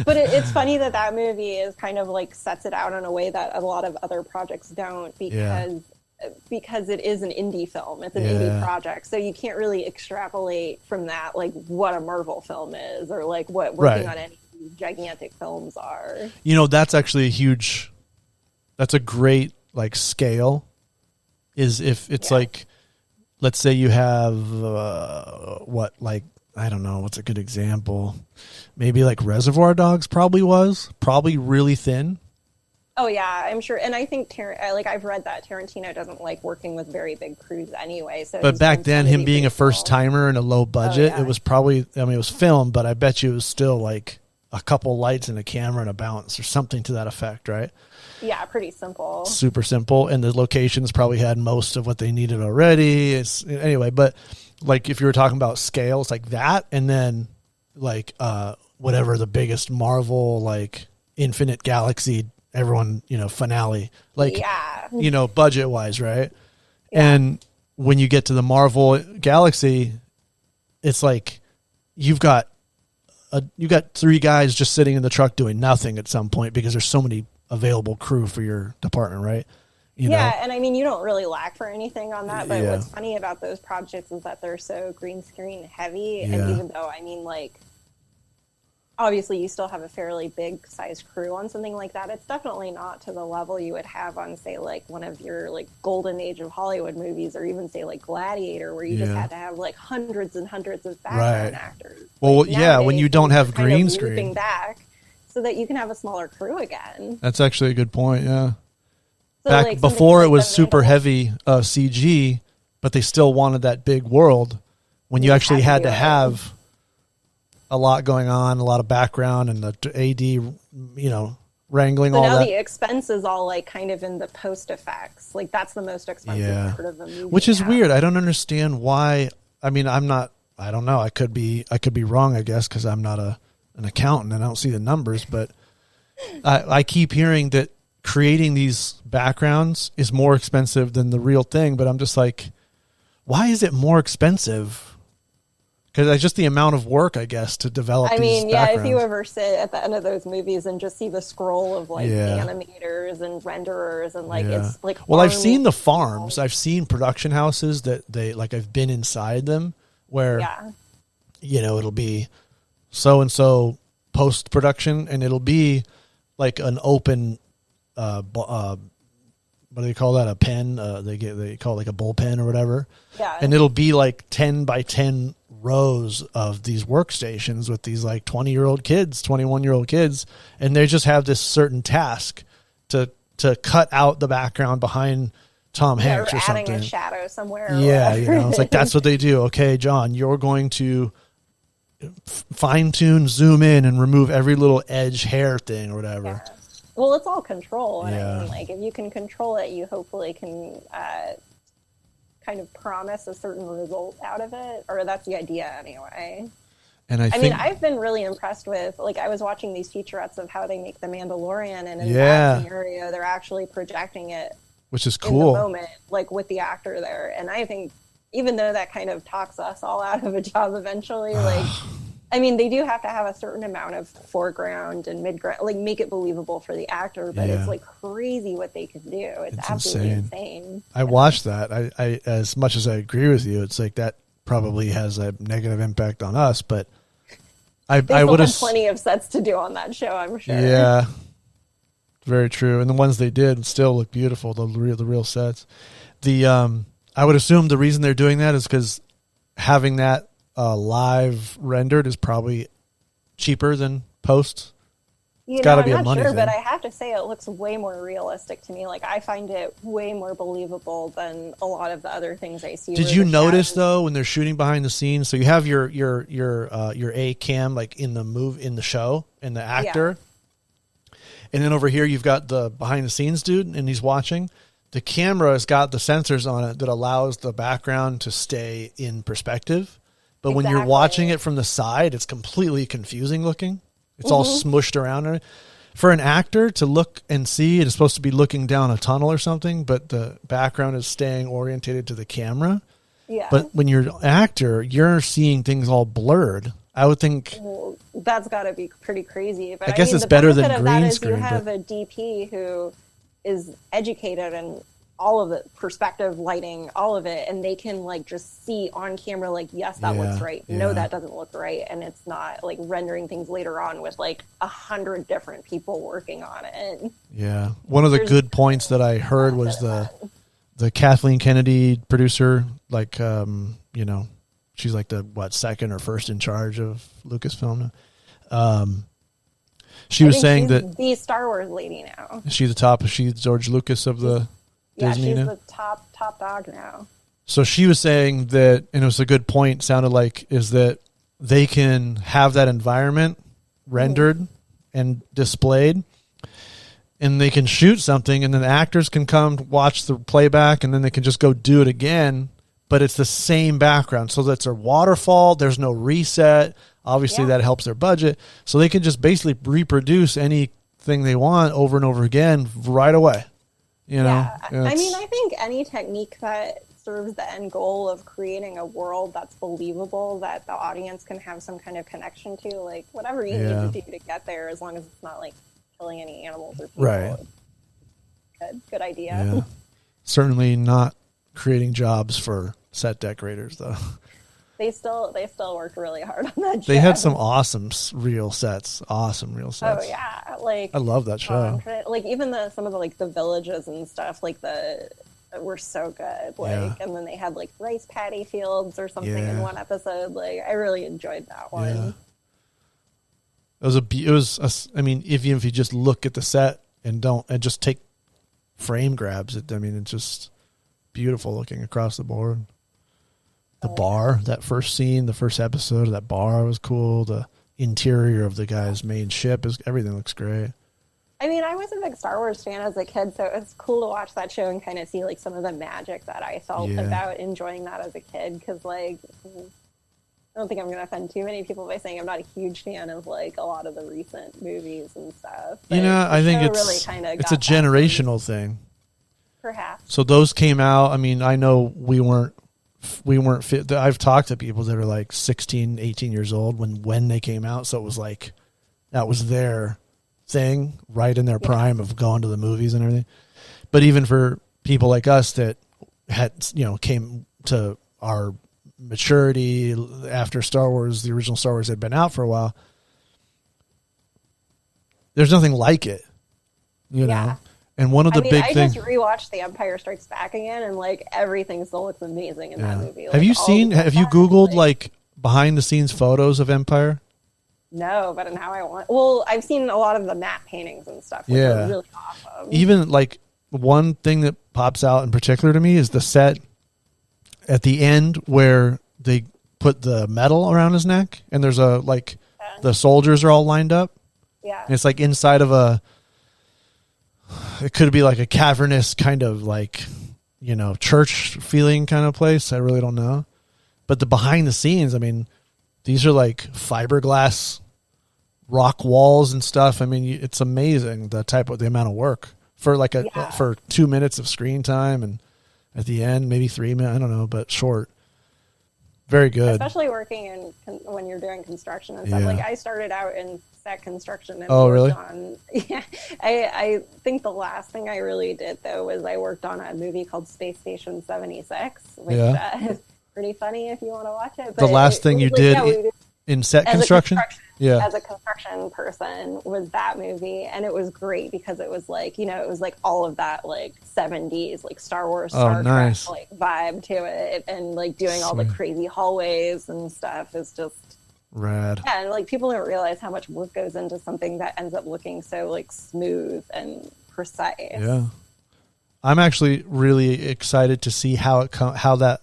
[SPEAKER 2] But it's funny that movie is kind of like sets it out in a way that a lot of other projects don't, because it is an indie film. It's an indie project, so you can't really extrapolate from that like what a Marvel film is, or like what working on any of these gigantic films are.
[SPEAKER 1] You know, that's actually that's a great like scale. Is if it's like, let's say you have I don't know, what's a good example? Maybe like Reservoir Dogs probably really thin.
[SPEAKER 2] Oh yeah, I'm sure. And I think I've read that Tarantino doesn't like working with very big crews anyway. So,
[SPEAKER 1] but back then, him being a first timer and a low budget, it was probably. I mean, it was filmed, but I bet you it was still like a couple lights and a camera and a bounce or something to that effect, right?
[SPEAKER 2] Yeah, pretty simple. Super
[SPEAKER 1] simple, and the locations probably had most of what they needed already. Anyway, but like if you were talking about scale, it's like that, and then like whatever the biggest Marvel like Infinite Galaxy, everyone finale, like budget wise, right? Yeah. And when you get to the Marvel Galaxy, it's like you've got 3 guys just sitting in the truck doing nothing at some point because there's so many available crew for your department, right? You know?
[SPEAKER 2] And I mean, you don't really lack for anything on that, but what's funny about those projects is that they're so green screen heavy, and even though, I mean, like, obviously you still have a fairly big size crew on something like that, it's definitely not to the level you would have on, say, like one of your like golden age of Hollywood movies, or even say like Gladiator, where you just had to have like hundreds and hundreds of background actors.
[SPEAKER 1] Well,
[SPEAKER 2] like,
[SPEAKER 1] when you don't have green screen
[SPEAKER 2] back so that you can have a smaller crew again.
[SPEAKER 1] That's actually a good point. So back
[SPEAKER 2] like
[SPEAKER 1] before, it was super heavy CG, but they still wanted that big world. When you actually had to have a lot going on, a lot of background, and the AD, wrangling all that. So
[SPEAKER 2] now the expense is all like kind of in the post effects. Like that's the most expensive part of the movie.
[SPEAKER 1] Which is weird. I don't understand why. I mean, I don't know. I could be wrong, I guess, because I'm not an accountant and I don't see the numbers, but I keep hearing that creating these backgrounds is more expensive than the real thing, but I'm just like, why is it more expensive? Because it's just the amount of work, I guess, to develop these backgrounds.
[SPEAKER 2] If you ever sit at the end of those movies and just see the scroll of like animators and renderers and like it's like.
[SPEAKER 1] Well, I've seen the farms. I've seen production houses that I've been inside them where, it'll be so and so post production, and it'll be like an open. What do they call that? A pen? They call it like a bullpen or whatever. Yeah. And it'll be like 10 by 10 rows of these workstations with these like 20-year-old kids, 21-year-old kids, and they just have this certain task to cut out the background behind Tom Hanks or something.
[SPEAKER 2] Adding a shadow somewhere.
[SPEAKER 1] It's like that's what they do. Okay, John, you're going to fine tune, zoom in, and remove every little edge hair thing or whatever.
[SPEAKER 2] Yeah. Well, it's all control. And I mean, like, if you can control it, you hopefully can kind of promise a certain result out of it, or that's the idea anyway.
[SPEAKER 1] And I
[SPEAKER 2] mean, I've been really impressed with, like, I was watching these featurettes of how they make The Mandalorian, and in that scenario, they're actually projecting it,
[SPEAKER 1] which is cool,
[SPEAKER 2] in the moment, like with the actor there. And I think, even though that kind of talks us all out of a job eventually, like, I mean, they do have to have a certain amount of foreground and midground, like make it believable for the actor, but it's like crazy what they can do. It's absolutely insane.
[SPEAKER 1] I watched that. I as much as I agree with you, it's like that probably has a negative impact on us, but I would have
[SPEAKER 2] plenty of sets to do on that show, I'm sure.
[SPEAKER 1] Yeah, very true. And the ones they did still look beautiful. The real sets. I would assume the reason they're doing that is because having that live rendered is probably cheaper than post. It's got to be a money thing.
[SPEAKER 2] But I have to say it looks way more realistic to me. Like I find it way more believable than a lot of the other things I see.
[SPEAKER 1] Did you notice though when they're shooting behind the scenes? So you have your A cam like in the show and the actor, And then over here, you've got the behind the scenes dude, and he's watching. The camera has got the sensors on it that allows the background to stay in perspective. But when you're watching it from the side, it's completely confusing looking. It's all smushed around. For an actor to look and see, it is supposed to be looking down a tunnel or something, but the background is staying orientated to the camera.
[SPEAKER 2] Yeah.
[SPEAKER 1] But when you're an actor, you're seeing things all blurred. I would think
[SPEAKER 2] that's got to be pretty crazy. But
[SPEAKER 1] I guess it's better than green screen.
[SPEAKER 2] You have a DP who is educated in all of the perspective, lighting, all of it, and they can like just see on camera, like, yes, that looks right. No, that doesn't look right, and it's not like rendering things later on with like 100 different people working on it. Yeah,
[SPEAKER 1] one of the good points that I heard was the Kathleen Kennedy producer, like she's like the second or first in charge of Lucasfilm. She was saying that
[SPEAKER 2] the Star Wars lady now.
[SPEAKER 1] Is she the top? Is she George Lucas of the Disney?
[SPEAKER 2] Yeah, she's
[SPEAKER 1] now?
[SPEAKER 2] the top dog now.
[SPEAKER 1] So she was saying that, and it was a good point, sounded like, is that they can have that environment rendered and displayed, and they can shoot something, and then the actors can come watch the playback, and then they can just go do it again, but it's the same background. So that's a waterfall. There's no reset. Obviously, that helps their budget. So they can just basically reproduce anything they want over and over again right away. You know?
[SPEAKER 2] I mean, I think any technique that serves the end goal of creating a world that's believable, that the audience can have some kind of connection to, like, whatever you need to do to get there, as long as it's not, like, killing any animals or people.
[SPEAKER 1] Right.
[SPEAKER 2] Good idea.
[SPEAKER 1] Yeah. Certainly not creating jobs for set decorators, though.
[SPEAKER 2] They still worked really hard on that show.
[SPEAKER 1] They had some awesome real sets. Oh
[SPEAKER 2] yeah, like
[SPEAKER 1] I love that show.
[SPEAKER 2] Like even some of the villages and stuff, like were so good. Like, and then they had like rice paddy fields or something in one episode. Like, I really enjoyed that one.
[SPEAKER 1] Yeah. I mean, if you just look at the set and just take frame grabs, it's just beautiful looking across the board. The bar, that first scene, the first episode of that bar was cool. The interior of the guy's main ship, everything looks great.
[SPEAKER 2] I mean, I was a big Star Wars fan as a kid, so it was cool to watch that show and kind of see like some of the magic that I felt about enjoying that as a kid. Because like, I don't think I'm going to offend too many people by saying I'm not a huge fan of like a lot of the recent movies and stuff. But
[SPEAKER 1] I think it's a generational thing.
[SPEAKER 2] Perhaps.
[SPEAKER 1] So those came out. I mean, I know we weren't fit. I've talked to people that are like 16, 18 years old when they came out. So it was like, that was their thing right in their prime of going to the movies and everything. But even for people like us that had, came to our maturity after Star Wars, the original Star Wars had been out for a while, there's nothing like it, you know? And one of the big things,
[SPEAKER 2] I just rewatched The Empire Strikes Back again, and like everything still looks amazing in that movie. Like,
[SPEAKER 1] have you Googled like behind the scenes photos of Empire?
[SPEAKER 2] No, but now I want. Well, I've seen a lot of the matte paintings and stuff. Which are really awesome.
[SPEAKER 1] Even like one thing that pops out in particular to me is the set at the end where they put the metal around his neck, and there's the soldiers are all lined up.
[SPEAKER 2] Yeah,
[SPEAKER 1] and it's like inside of it could be like a cavernous kind of like, church feeling kind of place. I really don't know. But the behind the scenes, I mean, these are like fiberglass rock walls and stuff. I mean, it's amazing the amount of work for like for 2 minutes of screen time, and at the end, maybe 3 minutes, I don't know, but short. Very good.
[SPEAKER 2] Especially working when you're doing construction and stuff. Like I started out in set construction. And
[SPEAKER 1] really?
[SPEAKER 2] I think the last thing I really did though was I worked on a movie called Space Station 76, which is pretty funny if you want to watch it. But
[SPEAKER 1] the last thing you did in set construction?
[SPEAKER 2] As a construction person was that movie, and it was great because it was like, it was like all of that like 70s like Star Wars, Star Trek like vibe to it, and like doing all the crazy hallways and stuff is just
[SPEAKER 1] rad.
[SPEAKER 2] Yeah, and like people don't realize how much work goes into something that ends up looking so like smooth and precise.
[SPEAKER 1] Yeah, I'm actually really excited to see how that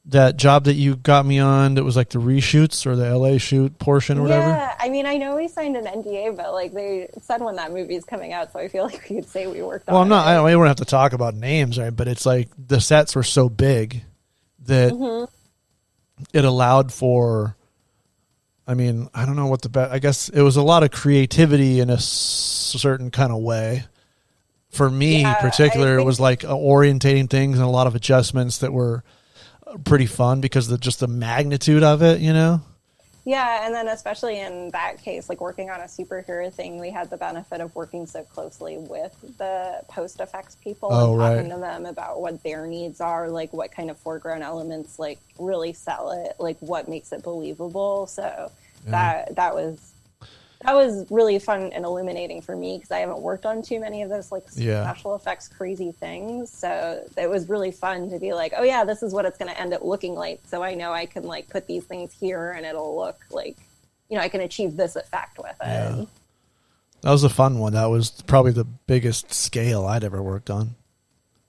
[SPEAKER 1] that job that you got me on that was like the reshoots or the LA shoot portion or whatever?
[SPEAKER 2] Yeah, I mean, I know we signed an NDA, but like they said when that movie is coming out, so I feel like we could say we worked on it.
[SPEAKER 1] Well, I'm not. I don't have to talk about names, right? But it's like the sets were so big that it allowed for. I mean, I don't know what the best. I guess it was a lot of creativity in a certain kind of way. For me, in particular, it was like orientating things and a lot of adjustments that were pretty fun because of just the magnitude of it, you know?
[SPEAKER 2] Yeah, and then especially in that case, like working on a superhero thing, we had the benefit of working so closely with the post effects people and talking to them about what their needs are, like what kind of foreground elements like really sell it, like what makes it believable. So that was really fun and illuminating for me because I haven't worked on too many of those like special effects crazy things. So it was really fun to be like, oh yeah, this is what it's going to end up looking like. So I know I can like put these things here and it'll look like, you know, I can achieve this effect with it.
[SPEAKER 1] Yeah. That was a fun one. That was probably the biggest scale I'd ever worked on.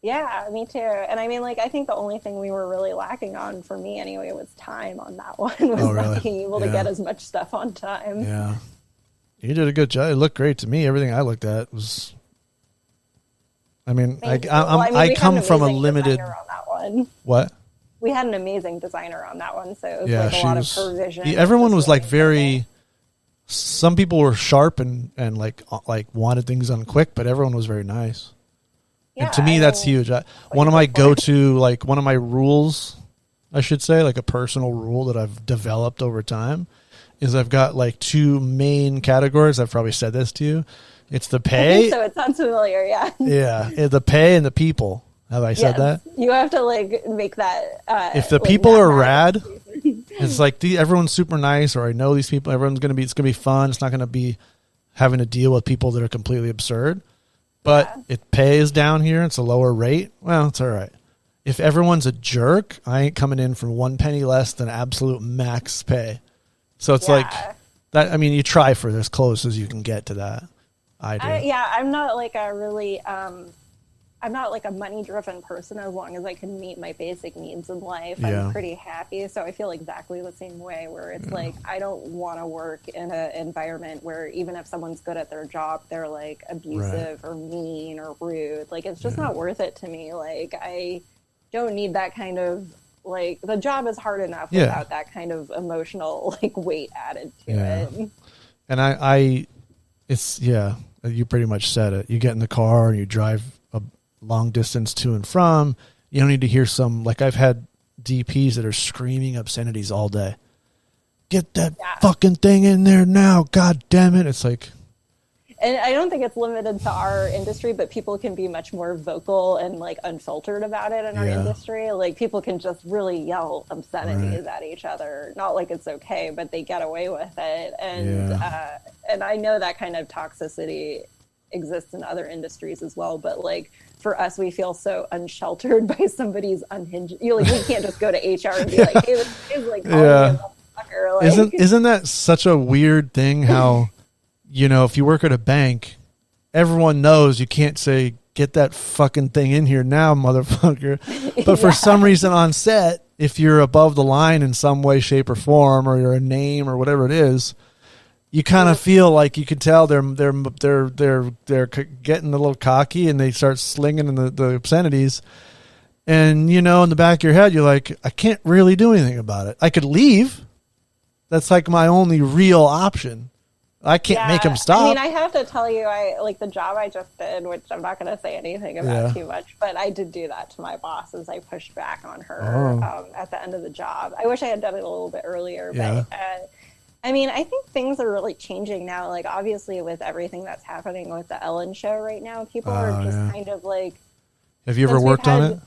[SPEAKER 2] Yeah, me too. And I mean, like, I think the only thing we were really lacking on for me anyway was time on that one. Not being able to get as much stuff on time.
[SPEAKER 1] Yeah. You did a good job. It looked great to me. Everything I looked at was. I mean, I come from a limited.
[SPEAKER 2] On that one.
[SPEAKER 1] What?
[SPEAKER 2] We had an amazing designer on that one, so it was like a lot of her vision.
[SPEAKER 1] Everyone was like very. Some people were sharp and like wanted things done quick, but everyone was very nice. Yeah, and to me, that's huge. One of my go-to, like one of my rules, I should say, like a personal rule that I've developed over time. Is I've got like two main categories. I've probably said this to you. It's the pay.
[SPEAKER 2] I think so it sounds familiar, yeah.
[SPEAKER 1] Yeah, the pay and the people. Have I said that?
[SPEAKER 2] You have to like make that.
[SPEAKER 1] If the people are rad, it's like everyone's super nice, or I know these people. It's gonna be fun. It's not gonna be having to deal with people that are completely absurd. But it pays down here. It's a lower rate. Well, it's all right. If everyone's a jerk, I ain't coming in for 1 penny less than absolute max pay. So it's like that. I mean, you try for as close as you can get to that. I do.
[SPEAKER 2] I'm not like a really. I'm not like a money-driven person. As long as I can meet my basic needs in life, I'm pretty happy. So I feel exactly the same way. Where it's like I don't want to work in an environment where even if someone's good at their job, they're like abusive or mean or rude. Like it's just not worth it to me. Like I don't need that kind of. Like the job is hard enough without that kind of emotional like weight added to it.
[SPEAKER 1] And you pretty much said it. You get in the car and you drive a long distance to and from. You don't need to hear I've had DPs that are screaming obscenities all day. Get that fucking thing in there now. God damn it. It's like.
[SPEAKER 2] And I don't think it's limited to our industry, but people can be much more vocal and like unfiltered about it in our industry. Like people can just really yell obscenities at each other. Not like it's okay, but they get away with it. And I know that kind of toxicity exists in other industries as well. But like for us, we feel so unsheltered by somebody's unhinged. We can't just go to HR and be like, "Hey, this is like calling me a motherfucker." Like,
[SPEAKER 1] isn't that such a weird thing? How you know, if you work at a bank, everyone knows you can't say, get that fucking thing in here now, motherfucker. But for some reason on set, if you're above the line in some way, shape, or form, or you're a name or whatever it is, you kind of feel like you can tell they're getting a little cocky and they start slinging the obscenities. And, you know, in the back of your head, you're like, I can't really do anything about it. I could leave. That's like my only real option. I can't make him stop.
[SPEAKER 2] I mean, I have to tell you, I like the job I just did, which I'm not going to say anything about too much, but I did do that to my boss as I pushed back on her at the end of the job. I wish I had done it a little bit earlier, but I mean, I think things are really changing now. Like, obviously, with everything that's happening with the Ellen show right now, people are just kind of like.
[SPEAKER 1] Have you ever worked on it?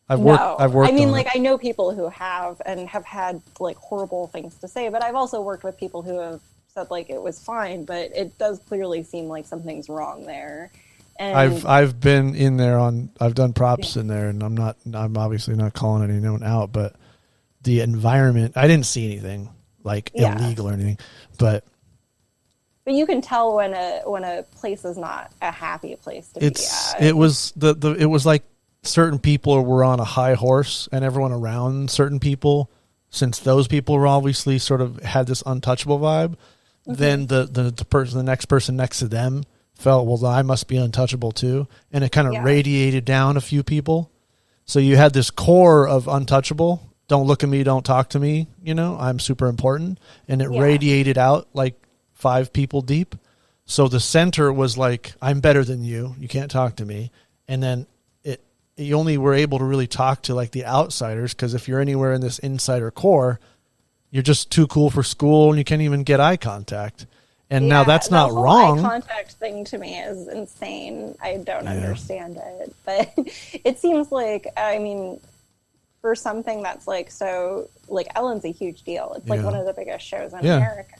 [SPEAKER 1] I've worked.
[SPEAKER 2] I mean, like I know people who have and have had like horrible things to say, but I've also worked with people who have said like it was fine, but it does clearly seem like something's wrong there. And
[SPEAKER 1] I've been in there I've done props in there, and I'm obviously not calling anyone out, but the environment, I didn't see anything like illegal or anything, but
[SPEAKER 2] you can tell when a place is not a happy place to be at.
[SPEAKER 1] It was it was like certain people were on a high horse and everyone around certain people, since those people were obviously sort of had this untouchable vibe, then the next person next to them felt, well, I must be untouchable too. And it kind of radiated down a few people. So you had this core of untouchable. Don't look at me. Don't talk to me. I'm super important. And it radiated out like 5 people deep. So the center was like, I'm better than you. You can't talk to me. And then you only were able to really talk to like the outsiders, because if you're anywhere in this insider core, you're just too cool for school and you can't even get eye contact. And now that's not wrong.
[SPEAKER 2] Eye contact thing to me is insane. I don't understand it, but it seems like, I mean, for something that's like, so like Ellen's a huge deal. It's like one of the biggest shows in America.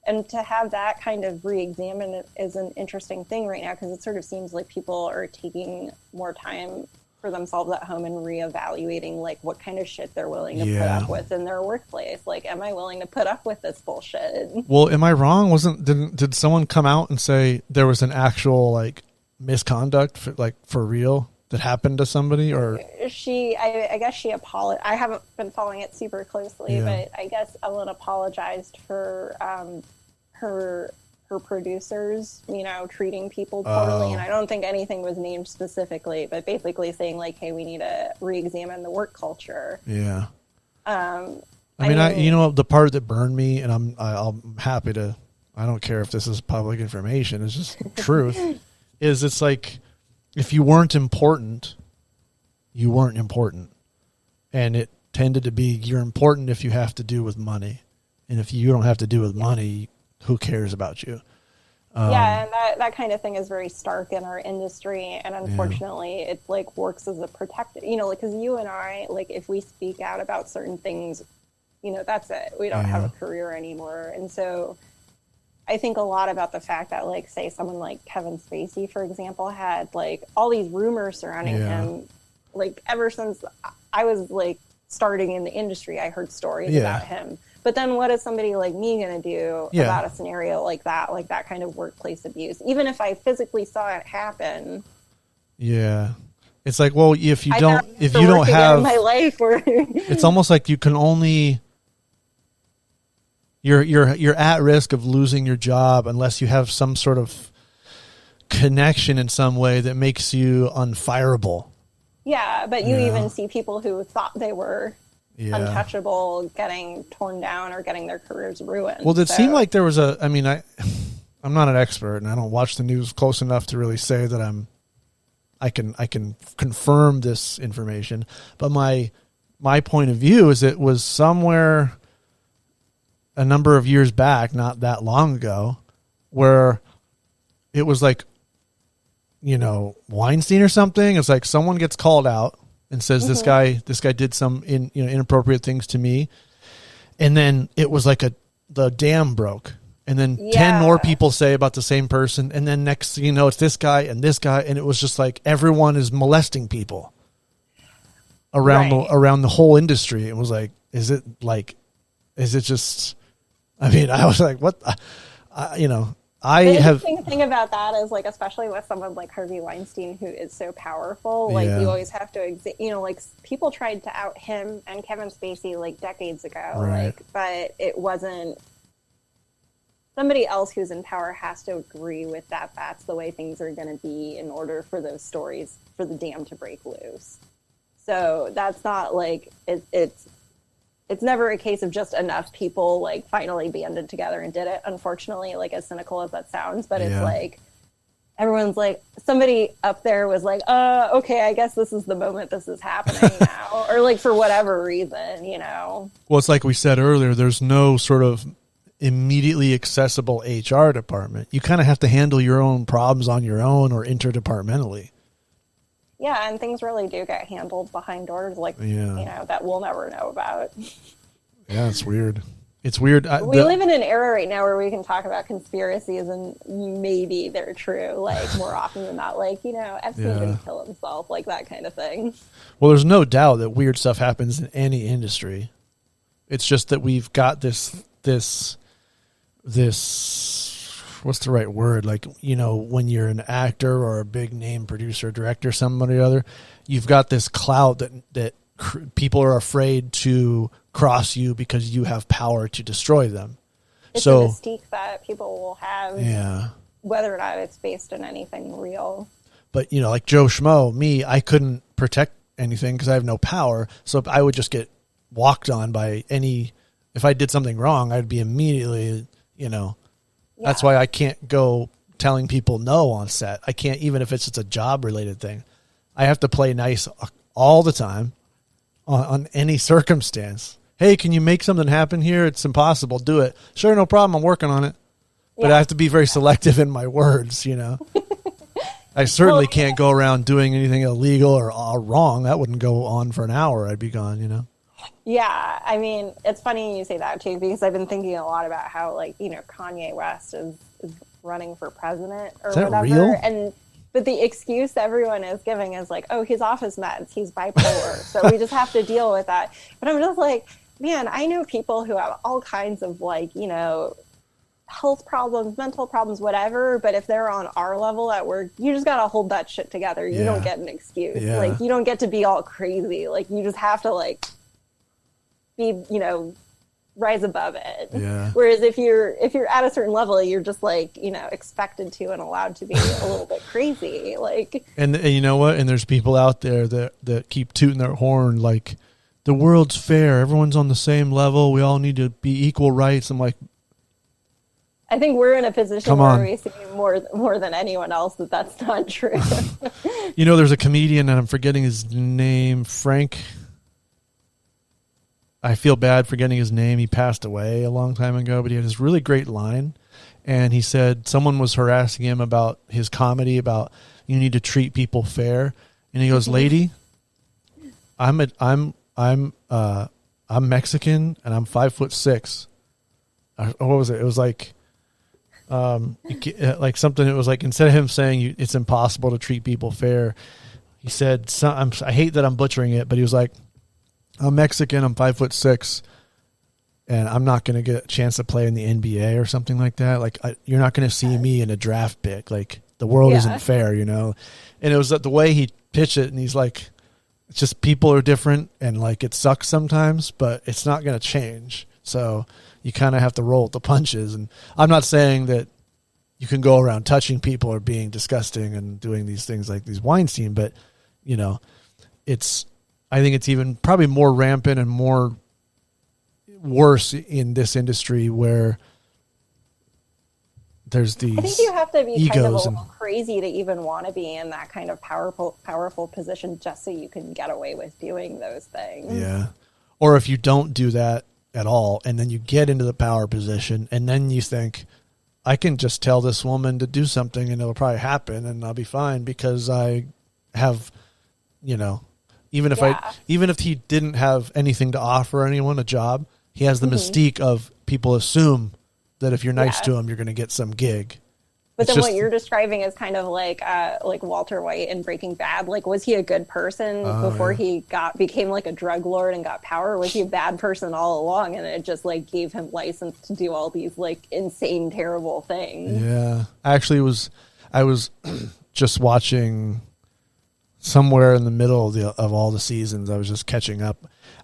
[SPEAKER 2] And to have that kind of re-examine is an interesting thing right now, because it sort of seems like people are taking more time for themselves at home and reevaluating like what kind of shit they're willing to put up with in their workplace. Like, am I willing to put up with this bullshit? Well,
[SPEAKER 1] am I wrong? Did someone come out and say there was an actual like misconduct for real that happened to somebody? Or
[SPEAKER 2] I guess she apologized. I haven't been following it super closely, but I guess Ellen apologized for her producers, treating people poorly. And I don't think anything was named specifically, but basically saying like, hey, we need to re-examine the work culture.
[SPEAKER 1] Yeah. I mean, the part that burned me, and I'm happy to, I don't care if this is public information, it's just truth, is it's like, if you weren't important, you weren't important. And it tended to be, you're important if you have to do with money. And if you don't have to do with money, who cares about you?
[SPEAKER 2] And that kind of thing is very stark in our industry. And unfortunately, it like works as a protective, because you and I, like if we speak out about certain things, that's it. We don't have a career anymore. And so I think a lot about the fact that, like, say someone like Kevin Spacey, for example, had like all these rumors surrounding him, like ever since I was like starting in the industry, I heard stories about him. But then what is somebody like me going to do about a scenario like that kind of workplace abuse? Even if I physically saw it happen.
[SPEAKER 1] Yeah. It's like, well, if you don't have
[SPEAKER 2] my life, or
[SPEAKER 1] it's almost like you can only, you're at risk of losing your job unless you have some sort of connection in some way that makes you unfireable.
[SPEAKER 2] Yeah. But you even see people who thought they were untouchable getting torn down or getting their careers ruined.
[SPEAKER 1] Well, it seemed like there was I'm not an expert and I don't watch the news close enough to really say that I can confirm this information, but my point of view is it was somewhere a number of years back, not that long ago, where it was like, Weinstein or something. It's like someone gets called out and says this guy did some inappropriate things to me, and then it was like the dam broke, and then 10 more people say about the same person, and then next thing you know, it's this guy, and it was just like everyone is molesting people around the whole industry. It was like, is it just? I mean, I was like, what? The interesting thing about that is, like, especially with someone like Harvey Weinstein, who is so powerful, like you always have to, like people tried to out him and Kevin Spacey like decades ago, like, but it wasn't. Somebody else who's in power has to agree with that. That's the way things are going to be in order for those stories, for the dam to break loose. So that's not like it's never a case of just enough people like finally banded together and did it. Unfortunately, like as cynical as that sounds, but it's like everyone's like, somebody up there was like, okay, I guess this is the moment this is happening now, or like for whatever reason, Well, it's like we said earlier, there's no sort of immediately accessible HR department. You kind of have to handle your own problems on your own or interdepartmentally.
[SPEAKER 2] Yeah, and things really do get handled behind doors, like, that we'll never know about.
[SPEAKER 1] Yeah, it's weird. It's weird.
[SPEAKER 2] We live in an era right now where we can talk about conspiracies and maybe they're true, like, more often than not. Like, Epstein didn't kill himself, like that kind of thing.
[SPEAKER 1] Well, there's no doubt that weird stuff happens in any industry. It's just that we've got this what's the right word? Like, you know, when you're an actor or a big name producer, director, somebody or other, you've got this clout that people are afraid to cross you because you have power to destroy them.
[SPEAKER 2] It's
[SPEAKER 1] so
[SPEAKER 2] a mystique that people will have,
[SPEAKER 1] yeah,
[SPEAKER 2] whether or not it's based in anything real.
[SPEAKER 1] But, you know, like Joe Schmo, me, I couldn't protect anything because I have no power. So I would just get walked on by any, if I did something wrong, I'd be immediately, you know, that's why I can't go telling people no on set. I can't, even if it's just a job related thing. I have to play nice all the time on any circumstance. Hey, can you make something happen here? It's impossible. Do it. Sure, no problem. I'm working on it. But I have to be very selective in my words, you know. I certainly can't go around doing anything illegal or wrong. That wouldn't go on for an hour. I'd be gone, you know.
[SPEAKER 2] Yeah, I mean, it's funny you say that too, because I've been thinking a lot about how, like, you know, Kanye West is running for president or whatever.
[SPEAKER 1] Real?
[SPEAKER 2] But the excuse everyone is giving is like, oh, he's off his meds, he's bipolar, so we just have to deal with that. But I'm just like, man, I know people who have all kinds of, like, you know, health problems, mental problems, whatever, but if they're on our level at work, you just gotta hold that shit together. You don't get an excuse. Like, you don't get to be all crazy. Like, you just have to, like, be, you know, rise above it. Whereas if you're at a certain level, you're just, like, you know, expected to and allowed to be a little bit crazy. Like, and
[SPEAKER 1] you know what, and there's people out there that keep tooting their horn like the world's fair, everyone's on the same level, we all need to be equal rights. I'm like,
[SPEAKER 2] I think we're in a position where we see more than anyone else that's not true.
[SPEAKER 1] You know, there's a comedian, and I'm forgetting his name, Frank. I feel bad forgetting his name. He passed away a long time ago, but he had this really great line. And he said someone was harassing him about his comedy, about you need to treat people fair. And he goes, lady, I'm Mexican and I'm 5'6". What was it? It was like, like something. It was like, instead of him saying it's impossible to treat people fair, he said, I hate that I'm butchering it, but he was like, I'm Mexican, I'm 5'6", and I'm not going to get a chance to play in the NBA or something like that. Like, you're not going to see me in a draft pick. Like, the world isn't fair, you know? And it was the way he pitched it, and he's like, it's just people are different, and, like, it sucks sometimes, but it's not going to change. So you kind of have to roll with the punches. And I'm not saying that you can go around touching people or being disgusting and doing these things like these Weinstein, but, you know, I think it's even probably more rampant and more worse in this industry where there's these egos.
[SPEAKER 2] I think you have to be kind of a little crazy to even want to be in that kind of powerful position just so you can get away with doing those things.
[SPEAKER 1] Yeah. Or if you don't do that at all, and then you get into the power position, and then you think, I can just tell this woman to do something and it'll probably happen and I'll be fine because I have, you know, even if he didn't have anything to offer anyone, a job, he has the mystique of people assume that if you're nice to him, you're going to get some gig.
[SPEAKER 2] But then what you're describing is kind of like Walter White in Breaking Bad. Like, was he a good person before he became like a drug lord and got power? Or was he a bad person all along, and it just like gave him license to do all these like insane, terrible things?
[SPEAKER 1] Yeah, actually, I was just watching somewhere in the middle of all the seasons. I was just catching up.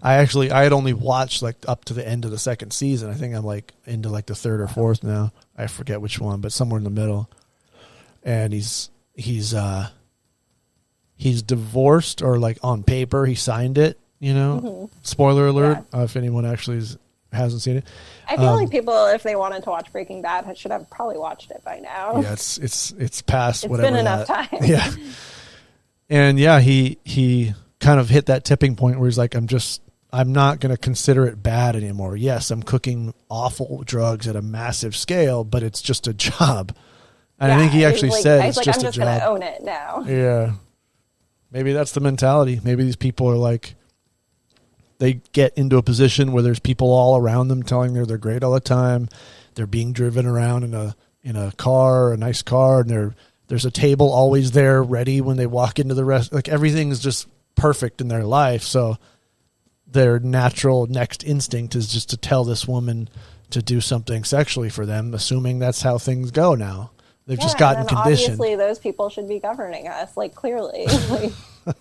[SPEAKER 1] I had only watched like up to the end of the second season. I think I'm like into like the third or fourth now. I forget which one, but somewhere in the middle. And he's divorced, or like on paper he signed it, you know. Spoiler alert, if anyone actually hasn't seen it.
[SPEAKER 2] I feel like people, if they wanted to watch Breaking Bad, should have probably watched it by now.
[SPEAKER 1] Yeah, it's past
[SPEAKER 2] it's
[SPEAKER 1] whatever.
[SPEAKER 2] It's been enough time.
[SPEAKER 1] Yeah. And yeah, he kind of hit that tipping point where he's like, I'm not going to consider it bad anymore. Yes, I'm cooking awful drugs at a massive scale, but it's just a job. And I think he actually said it's just a job. I'm just going
[SPEAKER 2] to own it now.
[SPEAKER 1] Yeah. Maybe that's the mentality. Maybe these people are like, they get into a position where there's people all around them telling them they're great all the time. They're being driven around in a car, a nice car, and there's a table always there ready when they walk into the rest. Like, everything's just perfect in their life. So their natural next instinct is just to tell this woman to do something sexually for them, assuming that's how things go now. They've just
[SPEAKER 2] and
[SPEAKER 1] gotten
[SPEAKER 2] then
[SPEAKER 1] conditioned.
[SPEAKER 2] Obviously, those people should be governing us, like, clearly. Like,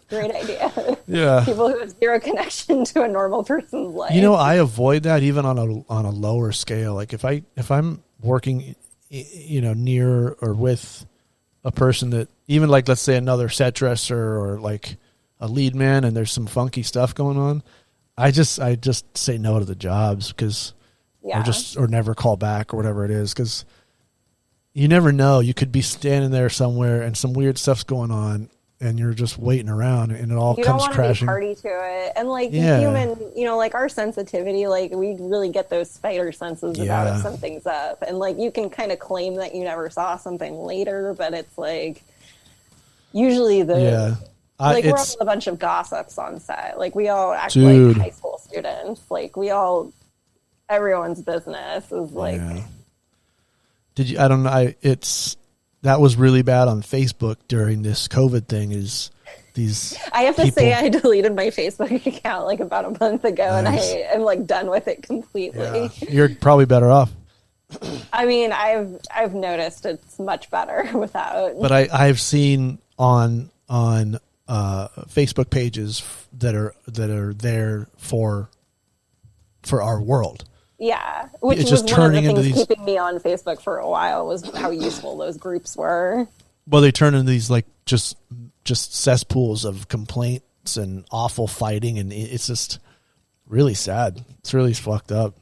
[SPEAKER 2] great idea.
[SPEAKER 1] Yeah.
[SPEAKER 2] People who have zero connection to a normal person's life.
[SPEAKER 1] You know, I avoid that even on a lower scale. Like if I'm working, you know, near or with a person that, even like, let's say another set dresser or like a lead man, and there's some funky stuff going on, I just say no to the jobs, because or never call back or whatever it is, because you never know. You could be standing there somewhere and some weird stuff's going on, and you're just waiting around, and it all comes crashing.
[SPEAKER 2] You don't want to be party to it. And like human, you know, like our sensitivity, like we really get those spider senses about if something's up. And like you can kind of claim that you never saw something later, but it's like usually we're all a bunch of gossips on set. Like we all act like high school students. Like everyone's business is like. Yeah.
[SPEAKER 1] Did you? I don't know. That was really bad on Facebook during this COVID thing. Is these?
[SPEAKER 2] I have to say, I deleted my Facebook account like about a month ago, and I am like done with it completely.
[SPEAKER 1] Yeah. You're probably better off.
[SPEAKER 2] I mean, I've noticed it's much better without.
[SPEAKER 1] But I've seen on Facebook pages that are there for our world.
[SPEAKER 2] Yeah, which was one of the things keeping me on Facebook for a while, was how useful those groups were.
[SPEAKER 1] Well, they turn into these like just cesspools of complaints and awful fighting, and it's just really sad. It's really fucked up.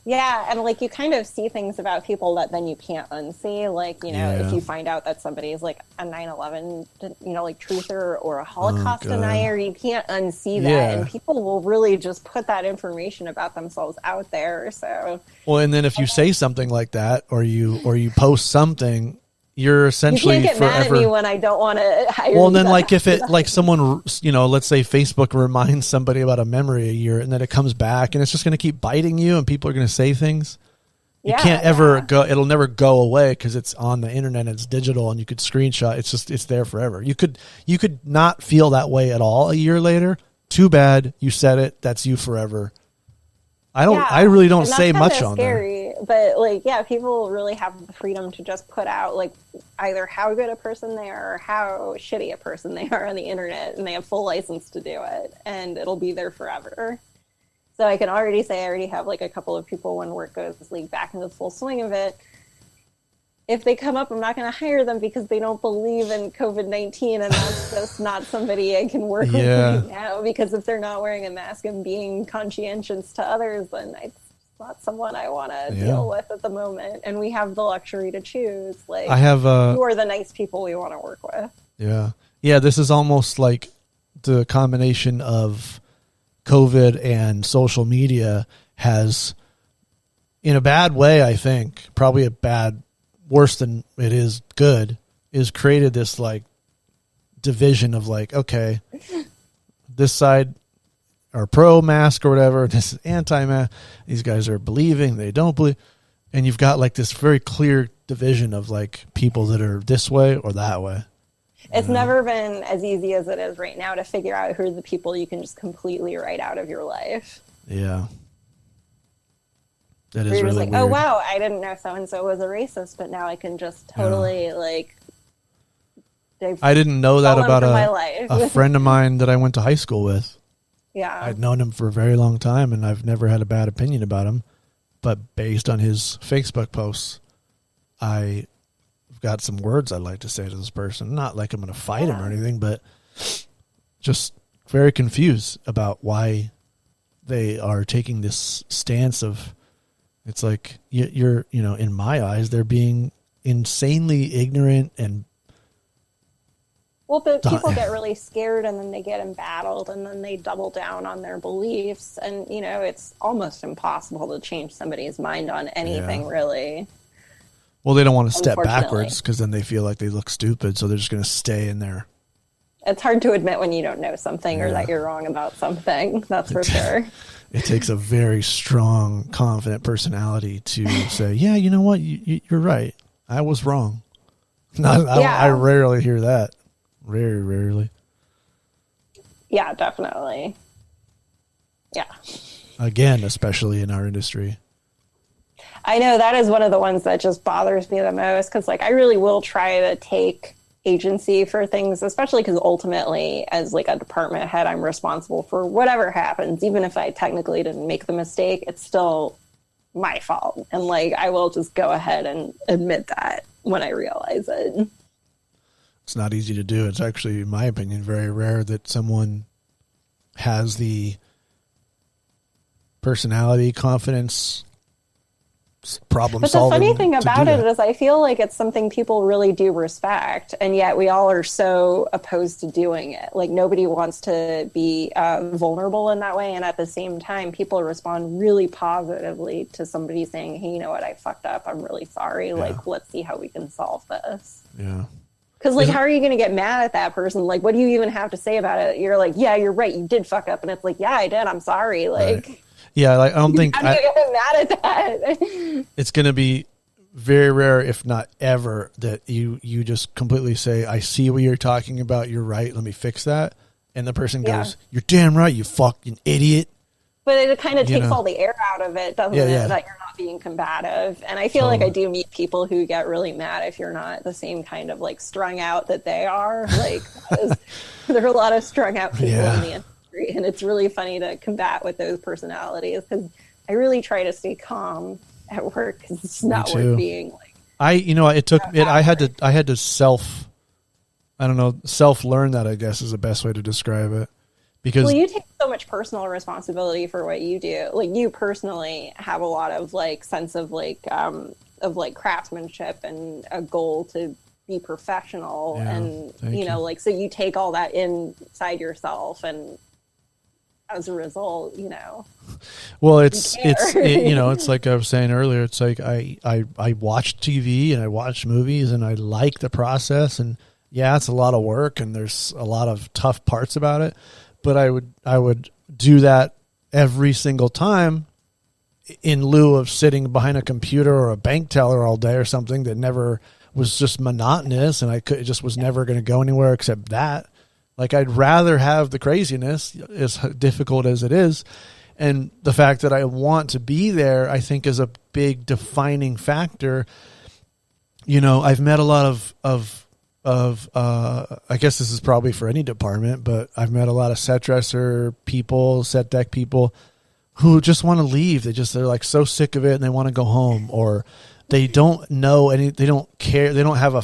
[SPEAKER 2] Yeah, and like you kind of see things about people that then you can't unsee. Like, you know, if you find out that somebody is like a 9/11, you know, like truther or a Holocaust denier, you can't unsee that. And people will really just put that information about themselves out there. So
[SPEAKER 1] well, and then if you say something like that, or you post something, you're essentially
[SPEAKER 2] you can't get
[SPEAKER 1] forever
[SPEAKER 2] mad at me when I don't want to hire.
[SPEAKER 1] Well, and then like if it like someone, you know, let's say Facebook reminds somebody about a memory a year, and then it comes back, and it's just going to keep biting you, and people are going to say things. You can't ever go. It'll never go away because it's on the internet. It's digital, and you could screenshot. It's there forever. You could not feel that way at all a year later. Too bad you said it. That's you forever. I really don't say much on there.
[SPEAKER 2] But like, people really have the freedom to just put out like either how good a person they are or how shitty a person they are on the internet, and they have full license to do it, and it'll be there forever. So I can already say I already have like a couple of people when work goes like back into the full swing of it. If they come up, I'm not going to hire them because they don't believe in COVID-19, and that's just not somebody I can work with right now. Because if they're not wearing a mask and being conscientious to others, then it's not someone I want to deal with at the moment. And we have the luxury to choose. Like, who are the nice people we want to work with?
[SPEAKER 1] Yeah. This is almost like the combination of COVID and social media has, in a bad way, I think, probably worse than it is good, is created this like division of like, okay, this side are pro mask or whatever, this is anti-mask, these guys are believing, they don't believe, and you've got like this very clear division of like people that are this way or that way.
[SPEAKER 2] It's never been as easy as it is right now to figure out who are the people you can just completely write out of your life.
[SPEAKER 1] Yeah. That is
[SPEAKER 2] really
[SPEAKER 1] like,
[SPEAKER 2] weird. Oh wow, I didn't know so and so was a racist, but now I can just totally like.
[SPEAKER 1] I didn't know that about a friend of mine that I went to high school with.
[SPEAKER 2] Yeah,
[SPEAKER 1] I'd known him for a very long time, and I've never had a bad opinion about him. But based on his Facebook posts, I've got some words I'd like to say to this person. Not like I'm going to fight him or anything, but just very confused about why they are taking this stance of. It's like you're, you know, in my eyes, they're being insanely ignorant and.
[SPEAKER 2] Well, but people get really scared, and then they get embattled, and then they double down on their beliefs, and you know it's almost impossible to change somebody's mind on anything, really.
[SPEAKER 1] Well, they don't want to step backwards because then they feel like they look stupid, so they're just going to stay in there.
[SPEAKER 2] It's hard to admit when you don't know something or that you're wrong about something. That's for sure.
[SPEAKER 1] It takes a very strong, confident personality to say, yeah, you know what? You're right. I was wrong. I rarely hear that. Very rarely.
[SPEAKER 2] Yeah, definitely. Yeah.
[SPEAKER 1] Again, especially in our industry.
[SPEAKER 2] I know that is one of the ones that just bothers me the most, because like I really will try to take agency for things, especially because ultimately as like a department head, I'm responsible for whatever happens. Even if I technically didn't make the mistake, it's still my fault. And like I will just go ahead and admit that when I realize it.
[SPEAKER 1] It's not easy to do. It's actually, in my opinion, very rare that someone has the personality, confidence, problem solving.
[SPEAKER 2] But the funny thing about it is I feel like it's something people really do respect, and yet we all are so opposed to doing it. Like nobody wants to be vulnerable in that way, and at the same time people respond really positively to somebody saying, hey, you know what, I fucked up, I'm really sorry, like let's see how we can solve this.
[SPEAKER 1] Yeah.
[SPEAKER 2] Because like how are you going to get mad at that person? Like what do you even have to say about it? You're like, yeah, you're right, you did fuck up, and it's like, yeah, I did, I'm sorry. Like
[SPEAKER 1] right. Yeah, like I don't think
[SPEAKER 2] how do you get mad at that?
[SPEAKER 1] It's going to be very rare, if not ever, that you just completely say, I see what you're talking about, you're right, let me fix that. And the person goes, you're damn right, you fucking idiot.
[SPEAKER 2] But it kind of takes all the air out of it, doesn't it? That you're not being combative. And I feel like I do meet people who get really mad if you're not the same kind of like strung out that they are. Like there are a lot of strung out people in the industry, and it's really funny to combat with those personalities, because I really try to stay calm at work, because it's not worth being like. I had to self learn that, I guess is the best way to describe it. Because you take so much personal responsibility for what you do. Like you personally have a lot of like sense of like craftsmanship and a goal to be professional, and you know, like so you take all that inside yourself, and as a result, you know.
[SPEAKER 1] Well, it's you know, it's like I was saying earlier, it's like I watch TV and I watch movies and I like the process, and it's a lot of work and there's a lot of tough parts about it. But I would do that every single time in lieu of sitting behind a computer or a bank teller all day or something that never was just monotonous, and it just was never going to go anywhere except that. Like I'd rather have the craziness, as difficult as it is, and the fact that I want to be there, I think is a big defining factor. You know, I've met a lot of I guess this is probably for any department, but I've met a lot of set dresser people, set deck people who just want to leave. They're like so sick of it and they want to go home, or they don't know they don't care. They don't have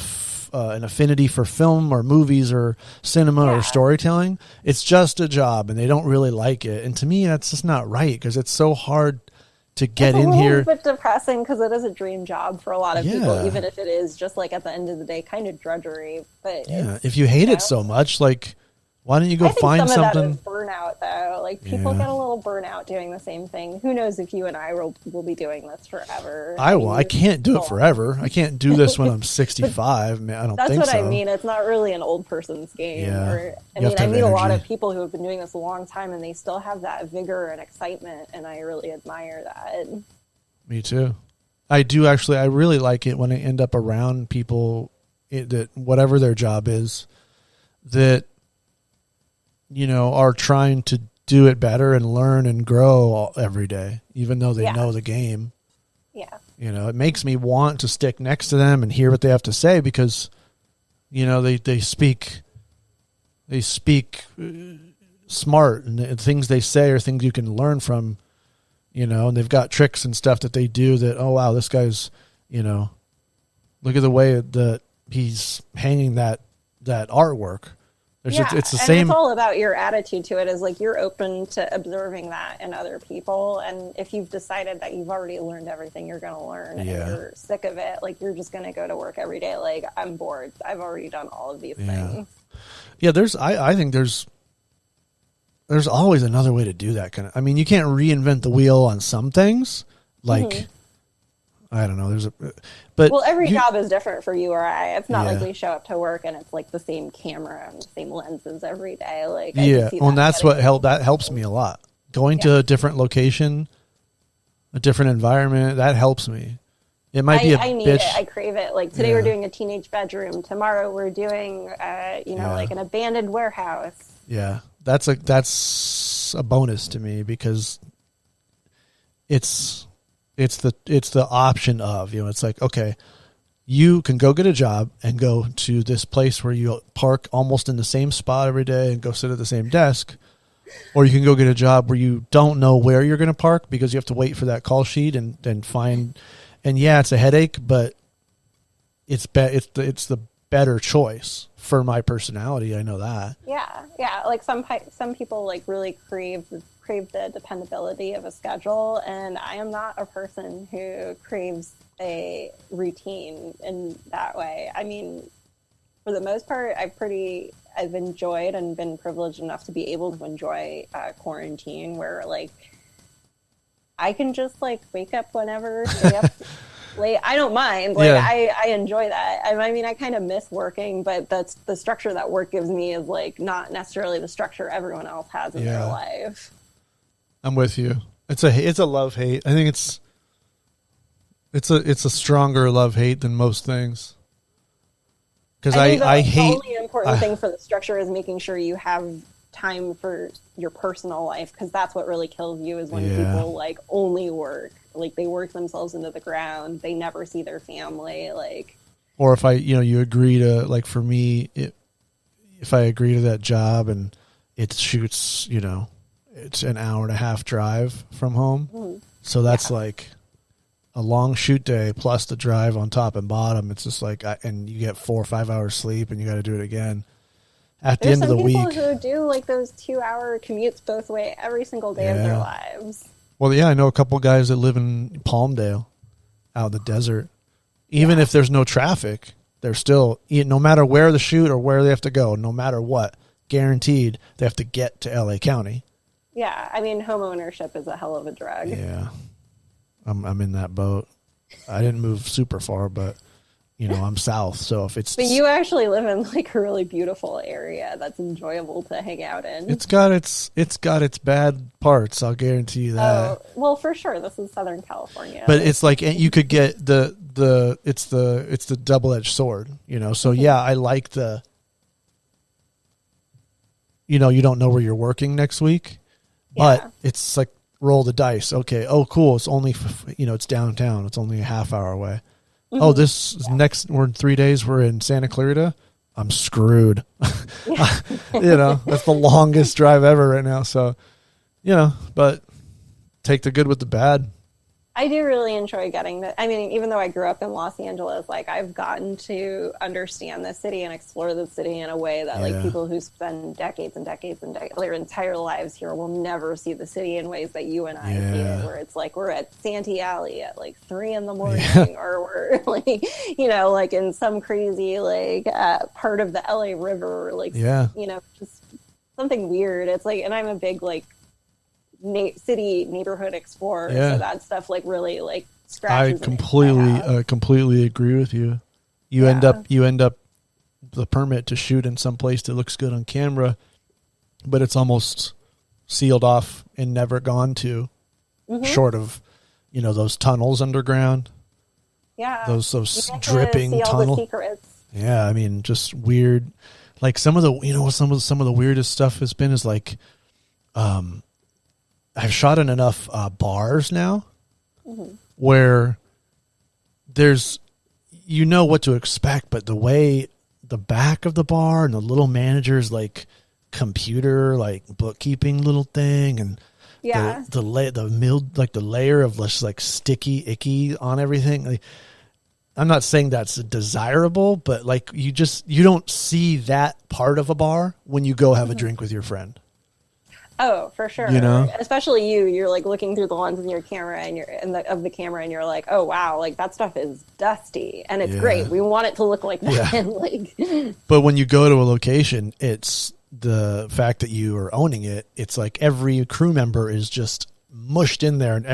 [SPEAKER 1] an affinity for film or movies or cinema or storytelling. It's just a job and they don't really like it. And to me, that's just not right, because it's so hard to get in here.
[SPEAKER 2] It's a little bit depressing, because it is a dream job for a lot of people, even if it is just like at the end of the day kind of drudgery. But
[SPEAKER 1] if you hate it so much, like why don't you go find something? Some of that is
[SPEAKER 2] burnout, though. Like people get a little burnout doing the same thing. Who knows if you and I will be doing this forever?
[SPEAKER 1] I can't do it forever. I can't do this when I'm 65. Man, I don't think so.
[SPEAKER 2] That's what I mean. It's not really an old person's game. I meet a lot of people who have been doing this a long time, and they still have that vigor and excitement, and I really admire that.
[SPEAKER 1] Me too. I do actually. I really like it when I end up around people that whatever their job is, that you know, are trying to do it better and learn and grow every day, even though they know the game.
[SPEAKER 2] Yeah.
[SPEAKER 1] You know, it makes me want to stick next to them and hear what they have to say, because, you know, they speak smart, and the things they say are things you can learn from, you know, and they've got tricks and stuff that they do that, oh, wow, this guy's, you know, look at the way that he's hanging that artwork. It's the same.
[SPEAKER 2] It's all about your attitude to it. Is like you're open to observing that in other people, and if you've decided that you've already learned everything you're going to learn, and you're sick of it, like you're just going to go to work every day. Like I'm bored. I've already done all of these things.
[SPEAKER 1] Yeah, I think there's always another way to do that kind of. I mean, you can't reinvent the wheel on some things, like. I don't know. But
[SPEAKER 2] every job is different for you or I. It's not like we show up to work and it's like the same camera and the same lenses every day. Like
[SPEAKER 1] that's what helps me a lot. Going to a different location, a different environment, that helps me. It might be I need bitch.
[SPEAKER 2] It. I crave it. Like today we're doing a teenage bedroom. Tomorrow we're doing like an abandoned warehouse.
[SPEAKER 1] Yeah, that's a bonus to me, because it's. It's the option of, it's like, okay, you can go get a job and go to this place where you park almost in the same spot every day and go sit at the same desk. Or you can go get a job where you don't know where you're going to park because you have to wait for that call sheet and find, and yeah, it's a headache, but it's the better choice for my personality. I know that.
[SPEAKER 2] Yeah. Like some people like really crave the dependability of a schedule, and I am not a person who craves a routine in that way. I mean, for the most part, I've enjoyed and been privileged enough to be able to enjoy quarantine, where like I can just like wake up whenever, stay up late. I don't mind. Like I enjoy that. I mean, I kind of miss working, but that's the structure that work gives me is like not necessarily the structure everyone else has in their life. I'm
[SPEAKER 1] with you. It's a love hate. I think it's a stronger love hate than most things. Because I hate.
[SPEAKER 2] The only important thing for the structure is making sure you have time for your personal life, because that's what really kills you is when people like only work. Like they work themselves into the ground. They never see their family. Like,
[SPEAKER 1] or if you agree to, like for me, if I agree to that job and it shoots, it's an hour and a half drive from home. Mm-hmm. So that's like a long shoot day plus the drive on top and bottom. It's just like, and you get 4 or 5 hours sleep and you got to do it again at the end of the week.
[SPEAKER 2] There's some people who do like those 2-hour commutes both way every single day of their lives.
[SPEAKER 1] Well, yeah, I know a couple guys that live in Palmdale out in the desert. Even if there's no traffic, they're still, no matter where the shoot or where they have to go, no matter what, guaranteed they have to get to LA County.
[SPEAKER 2] Yeah. I mean, home ownership is a hell of a drug.
[SPEAKER 1] Yeah. I'm in that boat. I didn't move super far, but I'm south. So if it's,
[SPEAKER 2] but you actually live in like a really beautiful area that's enjoyable to hang out in.
[SPEAKER 1] It's got its bad parts. I'll guarantee you that.
[SPEAKER 2] Oh, well, for sure. This is Southern California.
[SPEAKER 1] But it's like you could get it's the double-edged sword, So yeah, I like the, you don't know where you're working next week, but it's like, roll the dice. Okay. Oh, cool. It's only, it's downtown. It's only a half hour away. Mm-hmm. Oh, we're in 3 days. We're in Santa Clarita. I'm screwed. That's the longest drive ever right now. So, but take the good with the bad.
[SPEAKER 2] I do really enjoy getting that. I mean, even though I grew up in Los Angeles, like I've gotten to understand the city and explore the city in a way that like people who spend decades and decades and their entire lives here will never see the city in ways that you and I see it, where it's like we're at Santee Alley at like 3 a.m, or we're like, like in some crazy like part of the LA River, like, just something weird. It's like, and I'm a big like city neighborhood explorer, so that stuff like really like scratches.
[SPEAKER 1] I completely agree with you. You end up the permit to shoot in some place that looks good on camera, but it's almost sealed off and never gone to, short of those tunnels underground. Yeah, those dripping tunnels. Yeah, I mean, just weird. Like some of the weirdest stuff has been is like, I've shot in enough bars now where there's, what to expect, but the way the back of the bar and the little manager's like computer, like bookkeeping little thing, and the layer of just like sticky, icky on everything. Like, I'm not saying that's desirable, but like you don't see that part of a bar when you go have a drink with your friend.
[SPEAKER 2] Oh, for sure. Especially you're like looking through the lens of your camera and the camera, and you're like, oh wow, like that stuff is dusty and it's great. We want it to look like that. Yeah. Like, but
[SPEAKER 1] when you go to a location, it's the fact that you are owning it. It's like every crew member is just mushed in there, and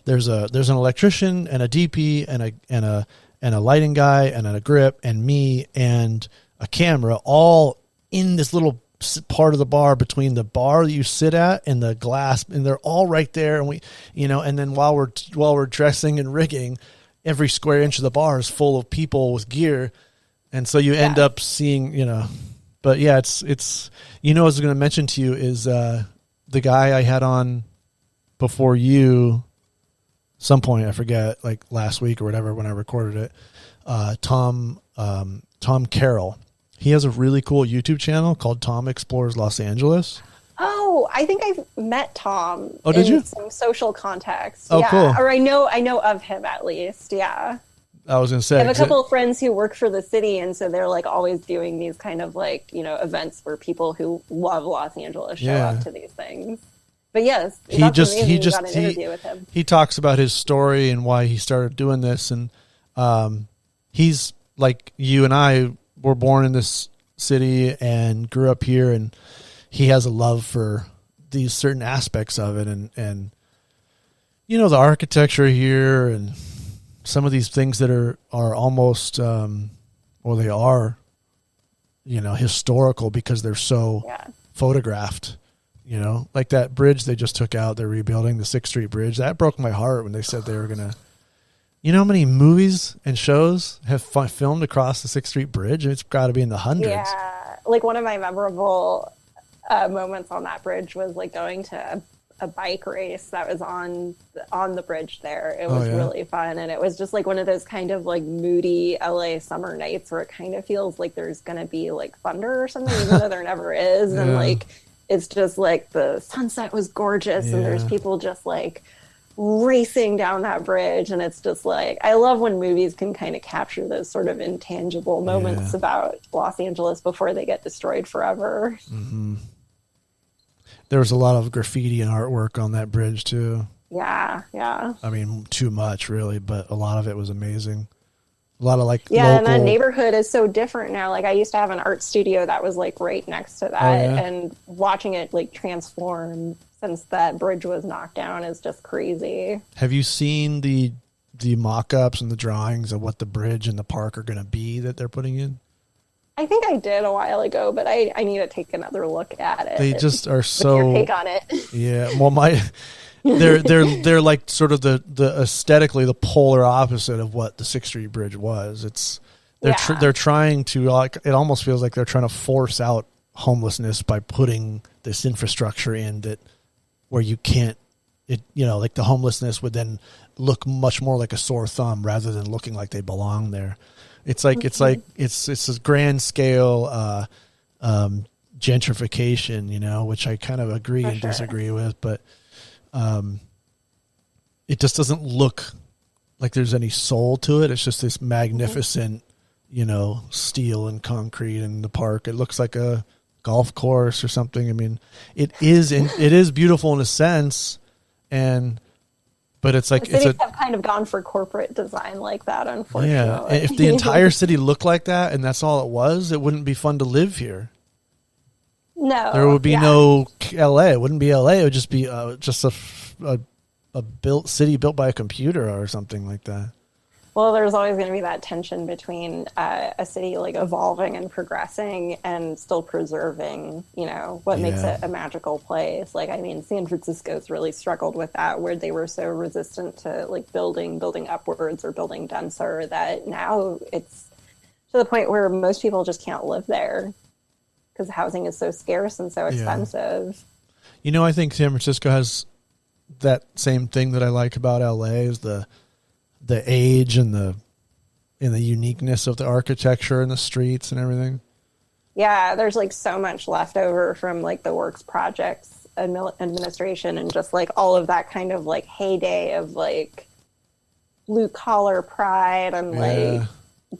[SPEAKER 1] there's an electrician and a DP and a lighting guy and a grip and me and a camera all in this little part of the bar between the bar that you sit at and the glass, and they're all right there. And we, and then while we're dressing and rigging, every square inch of the bar is full of people with gear. And so you end up seeing, but yeah, it's, I was going to mention to you is, the guy I had on before you, some point, I forget, like last week or whatever when I recorded it. Tom Carroll. He has a really cool YouTube channel called Tom Explores Los Angeles.
[SPEAKER 2] Oh, I think I've met Tom.
[SPEAKER 1] Oh, did you?
[SPEAKER 2] Some social context.
[SPEAKER 1] Oh,
[SPEAKER 2] yeah.
[SPEAKER 1] cool.
[SPEAKER 2] Or I know of him at least. Yeah.
[SPEAKER 1] I was going to say.
[SPEAKER 2] I have a couple of friends who work for the city, and so they're like always doing these kind of like, events where people who love Los Angeles show up to these things. But yes, he got an interview with him.
[SPEAKER 1] He talks about his story and why he started doing this, and he's like you and I were born in this city and grew up here, and he has a love for these certain aspects of it, and the architecture here and some of these things that are almost they are historical because they're so photographed. Like that bridge they just took out, they're rebuilding the 6th Street Bridge. That broke my heart when they said they were going to, how many movies and shows have filmed across the 6th Street Bridge? It's got to be in the hundreds.
[SPEAKER 2] Yeah. Like one of my memorable moments on that bridge was like going to a bike race that was on the bridge there. It was really fun. And it was just like one of those kind of like moody LA summer nights where it kind of feels like there's going to be like thunder or something, even though there never is. And like, it's just like the sunset was gorgeous and there's people just like racing down that bridge. And it's just like, I love when movies can kind of capture those sort of intangible moments about Los Angeles before they get destroyed forever.
[SPEAKER 1] Mm-hmm. There was a lot of graffiti and artwork on that bridge too.
[SPEAKER 2] Yeah.
[SPEAKER 1] I mean, too much really, but a lot of it was amazing. A lot of like
[SPEAKER 2] local... and that neighborhood is so different now. Like I used to have an art studio that was like right next to that, and watching it like transform since that bridge was knocked down is just crazy.
[SPEAKER 1] Have you seen the mock-ups and the drawings of what the bridge and the park are going to be that they're putting in?
[SPEAKER 2] I think I did a while ago, but I need to take another look at it.
[SPEAKER 1] They just are so.
[SPEAKER 2] Your take on it?
[SPEAKER 1] Yeah, well, they're like sort of the aesthetically the polar opposite of what the 6th Street Bridge was. They're trying to, like, it almost feels like they're trying to force out homelessness by putting this infrastructure in that where you can't, like the homelessness would then look much more like a sore thumb rather than looking like they belong there. It's like it's a grand scale gentrification, which I kind of agree and disagree with, but. It just doesn't look like there's any soul to it. It's just this magnificent, steel and concrete in the park. It looks like a golf course or something. I mean, it is beautiful in a sense, but it's like
[SPEAKER 2] cities have kind of gone for corporate design like that, unfortunately.
[SPEAKER 1] Yeah, if the entire city looked like that and that's all it was, it wouldn't be fun to live here.
[SPEAKER 2] No,
[SPEAKER 1] there would be no LA. It wouldn't be LA. It would just be just a built city built by a computer or something like that.
[SPEAKER 2] Well, there's always going to be that tension between a city like evolving and progressing and still preserving, what makes it a magical place. Like, I mean, San Francisco's really struggled with that, where they were so resistant to like building upwards or building denser that now it's to the point where most people just can't live there. Because housing is so scarce and so expensive. I think San Francisco has that same thing that I like about LA is the age and the uniqueness of the architecture and the streets and everything. Yeah, there's like so much left over from like the Works Projects administration and just like all of that kind of like heyday of like blue collar pride and like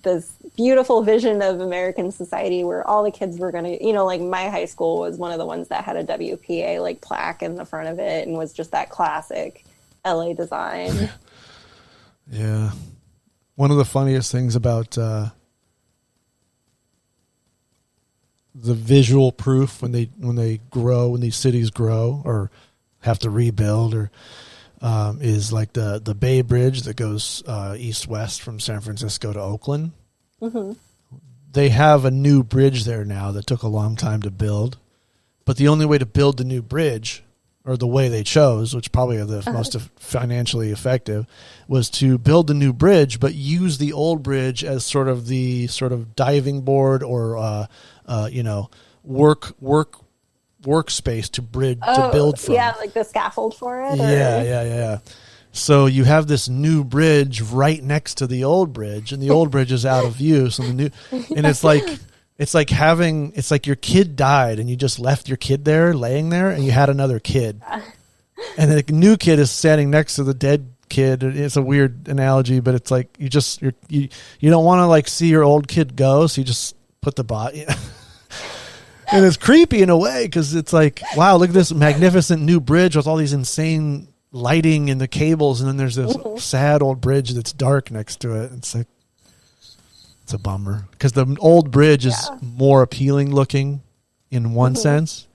[SPEAKER 2] this beautiful vision of American society where all the kids were going to, like my high school was one of the ones that had a WPA like plaque in the front of it and was just that classic LA design. Yeah. One of the funniest things about the visual proof when these cities grow or have to rebuild or is like the Bay Bridge that goes east-west from San Francisco to Oakland. Mm-hmm. They have a new bridge there now that took a long time to build. But the only way to build the new bridge, or the way they chose, which probably are the most financially effective, was to build the new bridge but use the old bridge as sort of the diving board or workspace to build from. Yeah, like the scaffold for it? Yeah.
[SPEAKER 1] So you have this new bridge right next to the old bridge, and the old bridge is out of view. So and it's like your kid died, and you just left your kid there, laying there, and you had another kid, and the new kid is standing next to the dead kid. It's a weird analogy, but it's like you don't want to like see your old kid go, so you just put the body. And it's creepy in a way because it's like, wow, look at this magnificent new bridge with all these insane lighting and the cables, and then there's this sad old bridge that's dark next to it. It's like, it's a bummer because the old bridge is more appealing looking in one sense,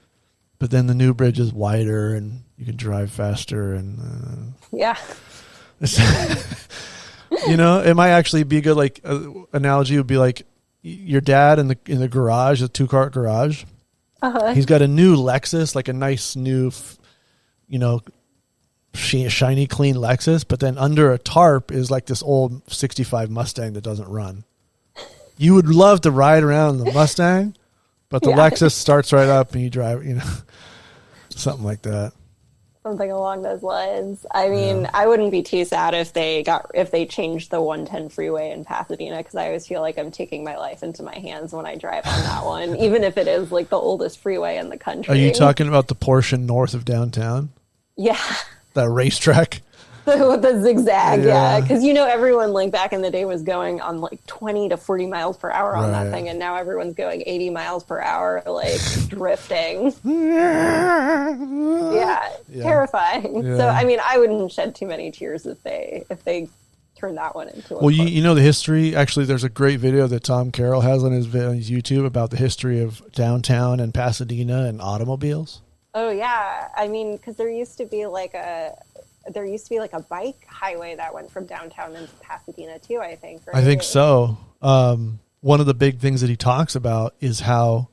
[SPEAKER 1] but then the new bridge is wider and you can drive faster and it might actually be good. Like analogy would be like your dad in the garage, the 2-car garage. He's got a new Lexus, like a nice new, shiny, clean Lexus, but then under a tarp is like this old 65 Mustang that doesn't run. You would love to ride around in the Mustang, but the Lexus starts right up and you drive, something like that.
[SPEAKER 2] Something along those lines. I mean, I wouldn't be too sad if they changed the 110 freeway in Pasadena, because I always feel like I'm taking my life into my hands when I drive on that one, even if it is like the oldest freeway in the country.
[SPEAKER 1] Are you talking about the portion north of downtown?
[SPEAKER 2] Yeah.
[SPEAKER 1] That racetrack?
[SPEAKER 2] The zigzag, because everyone like back in the day was going on like 20 to 40 miles per hour on that thing, and now everyone's going 80 miles per hour, like drifting. Terrifying. So I mean, I wouldn't shed too many tears if they turned that one into a
[SPEAKER 1] the history. Actually, there's a great video that Tom Carroll has on his YouTube about the history of downtown and Pasadena and automobiles.
[SPEAKER 2] Oh yeah, I mean, because there used to be like a bike highway that went from downtown into Pasadena too, I think. Right?
[SPEAKER 1] I think so. One of the big things that he talks about is how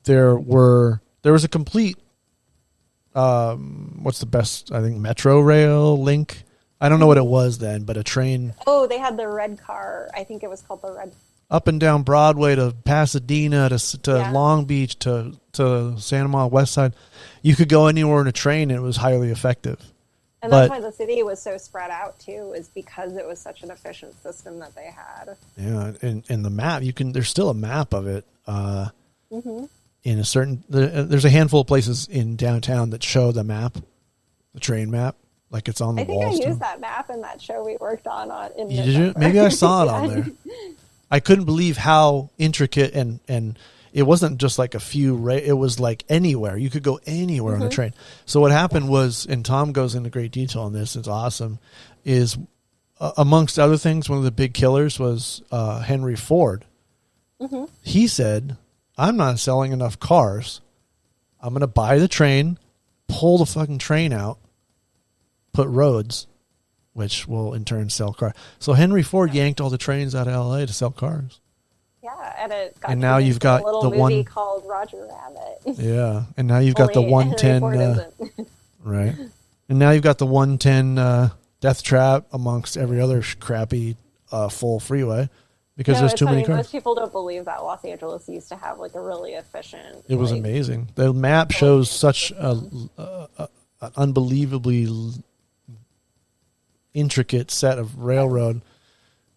[SPEAKER 1] there was a complete, what's the best, I think, metro rail link. I don't know what it was then, but a train.
[SPEAKER 2] Oh, they had the red car. I think it was called the red.
[SPEAKER 1] Up and down Broadway to Pasadena to Long Beach to Santa Monica West Side. You could go anywhere in a train and it was highly effective.
[SPEAKER 2] And that's why the city was so spread out too, is because it was such an efficient system that they had. Yeah,
[SPEAKER 1] and the map, there's still a map of it. In a certain, there's a handful of places in downtown that show the map, the train map, like it's on the walls.
[SPEAKER 2] I think I used that map in that show we worked on in
[SPEAKER 1] Did you? Maybe I saw it on there. I couldn't believe how intricate and it wasn't just like a few. It was like anywhere. You could go anywhere on a train. So what happened was, and Tom goes into great detail on this. It's awesome. Is amongst other things, one of the big killers was Henry Ford. He said, "I'm not selling enough cars. I'm going to buy the train, pull the fucking train out, put roads." Which will in turn sell cars. So Henry Ford yanked all the trains out of LA to sell cars.
[SPEAKER 2] Yeah,
[SPEAKER 1] and now you've got
[SPEAKER 2] the movie called Roger Rabbit.
[SPEAKER 1] Yeah, and now you've got the 110. Right, and now you've got the 110 death trap amongst every other crappy full freeway because there's too many cars.
[SPEAKER 2] Most people don't believe that Los Angeles used to have like a really efficient.
[SPEAKER 1] It was amazing. The map shows such an unbelievably intricate set of railroad.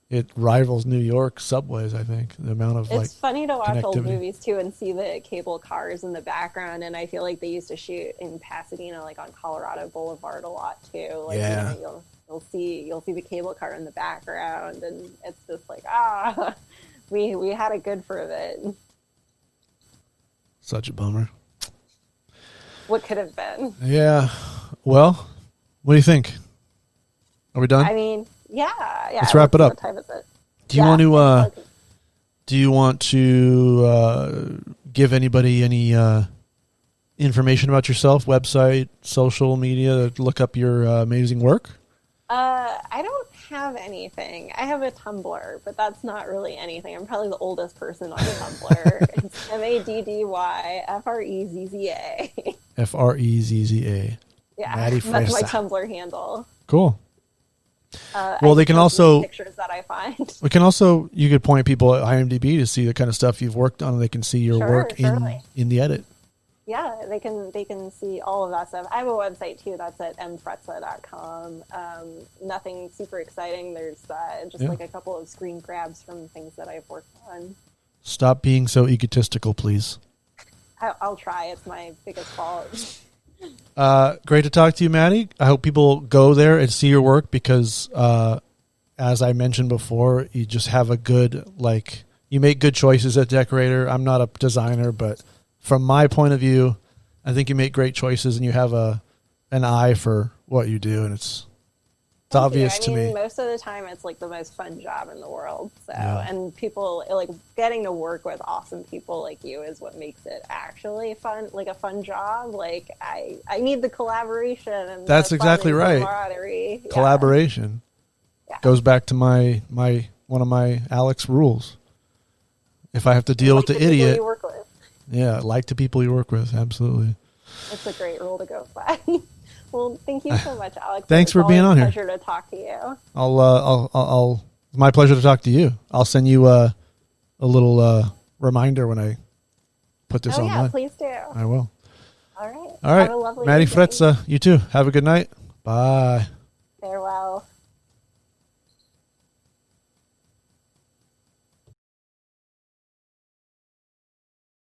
[SPEAKER 1] It rivals New York subways, I think. The amount of
[SPEAKER 2] it's funny to watch old movies too and see the cable cars in the background, and I feel like they used to shoot in Pasadena, like on Colorado Boulevard, a lot too. Like, you'll see the cable car in the background, and it's just like we had it good for a bit.
[SPEAKER 1] Such a bummer.
[SPEAKER 2] What could have been?
[SPEAKER 1] Yeah. Well, what do you think? Are we done?
[SPEAKER 2] I mean, yeah.
[SPEAKER 1] Let's wrap it up.
[SPEAKER 2] What time is it?
[SPEAKER 1] Do you want to give anybody any information about yourself, website, social media, to look up your amazing work?
[SPEAKER 2] I don't have anything. I have a Tumblr, but that's not really anything. I'm probably the oldest person on Tumblr. It's MADDYFREZZA.
[SPEAKER 1] FREZZA.
[SPEAKER 2] Yeah,
[SPEAKER 1] Madelaine Frezza.
[SPEAKER 2] That's my Tumblr handle.
[SPEAKER 1] Cool. Well, they can also
[SPEAKER 2] pictures that I find.
[SPEAKER 1] You could point people at IMDb to see the kind of stuff you've worked on, and they can see your work in the edit.
[SPEAKER 2] Yeah, they can see all of that stuff. I have a website too. That's at mfrezza.com. Nothing super exciting. There's just like a couple of screen grabs from things that I've worked on.
[SPEAKER 1] Stop being so egotistical, please.
[SPEAKER 2] I'll try. It's my biggest fault.
[SPEAKER 1] Great to talk to you, Maddie. I hope people go there and see your work because, as I mentioned before, you just have a good, you make good choices at Decorator. I'm not a designer, but from my point of view, I think you make great choices and you have an eye for what you do, and it's obvious to me.
[SPEAKER 2] Most of the time, it's like the most fun job in the world. So, and people getting to work with awesome people like you is what makes it actually fun, like a fun job. Like I need the collaboration, and
[SPEAKER 1] that's exactly right.
[SPEAKER 2] Camaraderie.
[SPEAKER 1] Collaboration goes back to my one of my Alex rules. If I have to deal with the idiot, you work with. Like the people you work with. Absolutely.
[SPEAKER 2] It's a great rule to go by. Well, thank you so much, Alex.
[SPEAKER 1] Thanks for being on here.
[SPEAKER 2] Pleasure to talk to you.
[SPEAKER 1] I'll. My pleasure to talk to you. I'll send you a little reminder when I put this online.
[SPEAKER 2] Yeah, please do.
[SPEAKER 1] I will.
[SPEAKER 2] All right.
[SPEAKER 1] All right.
[SPEAKER 2] Have a lovely
[SPEAKER 1] Maddie
[SPEAKER 2] evening.
[SPEAKER 1] Frezza, you too. Have a good night. Bye.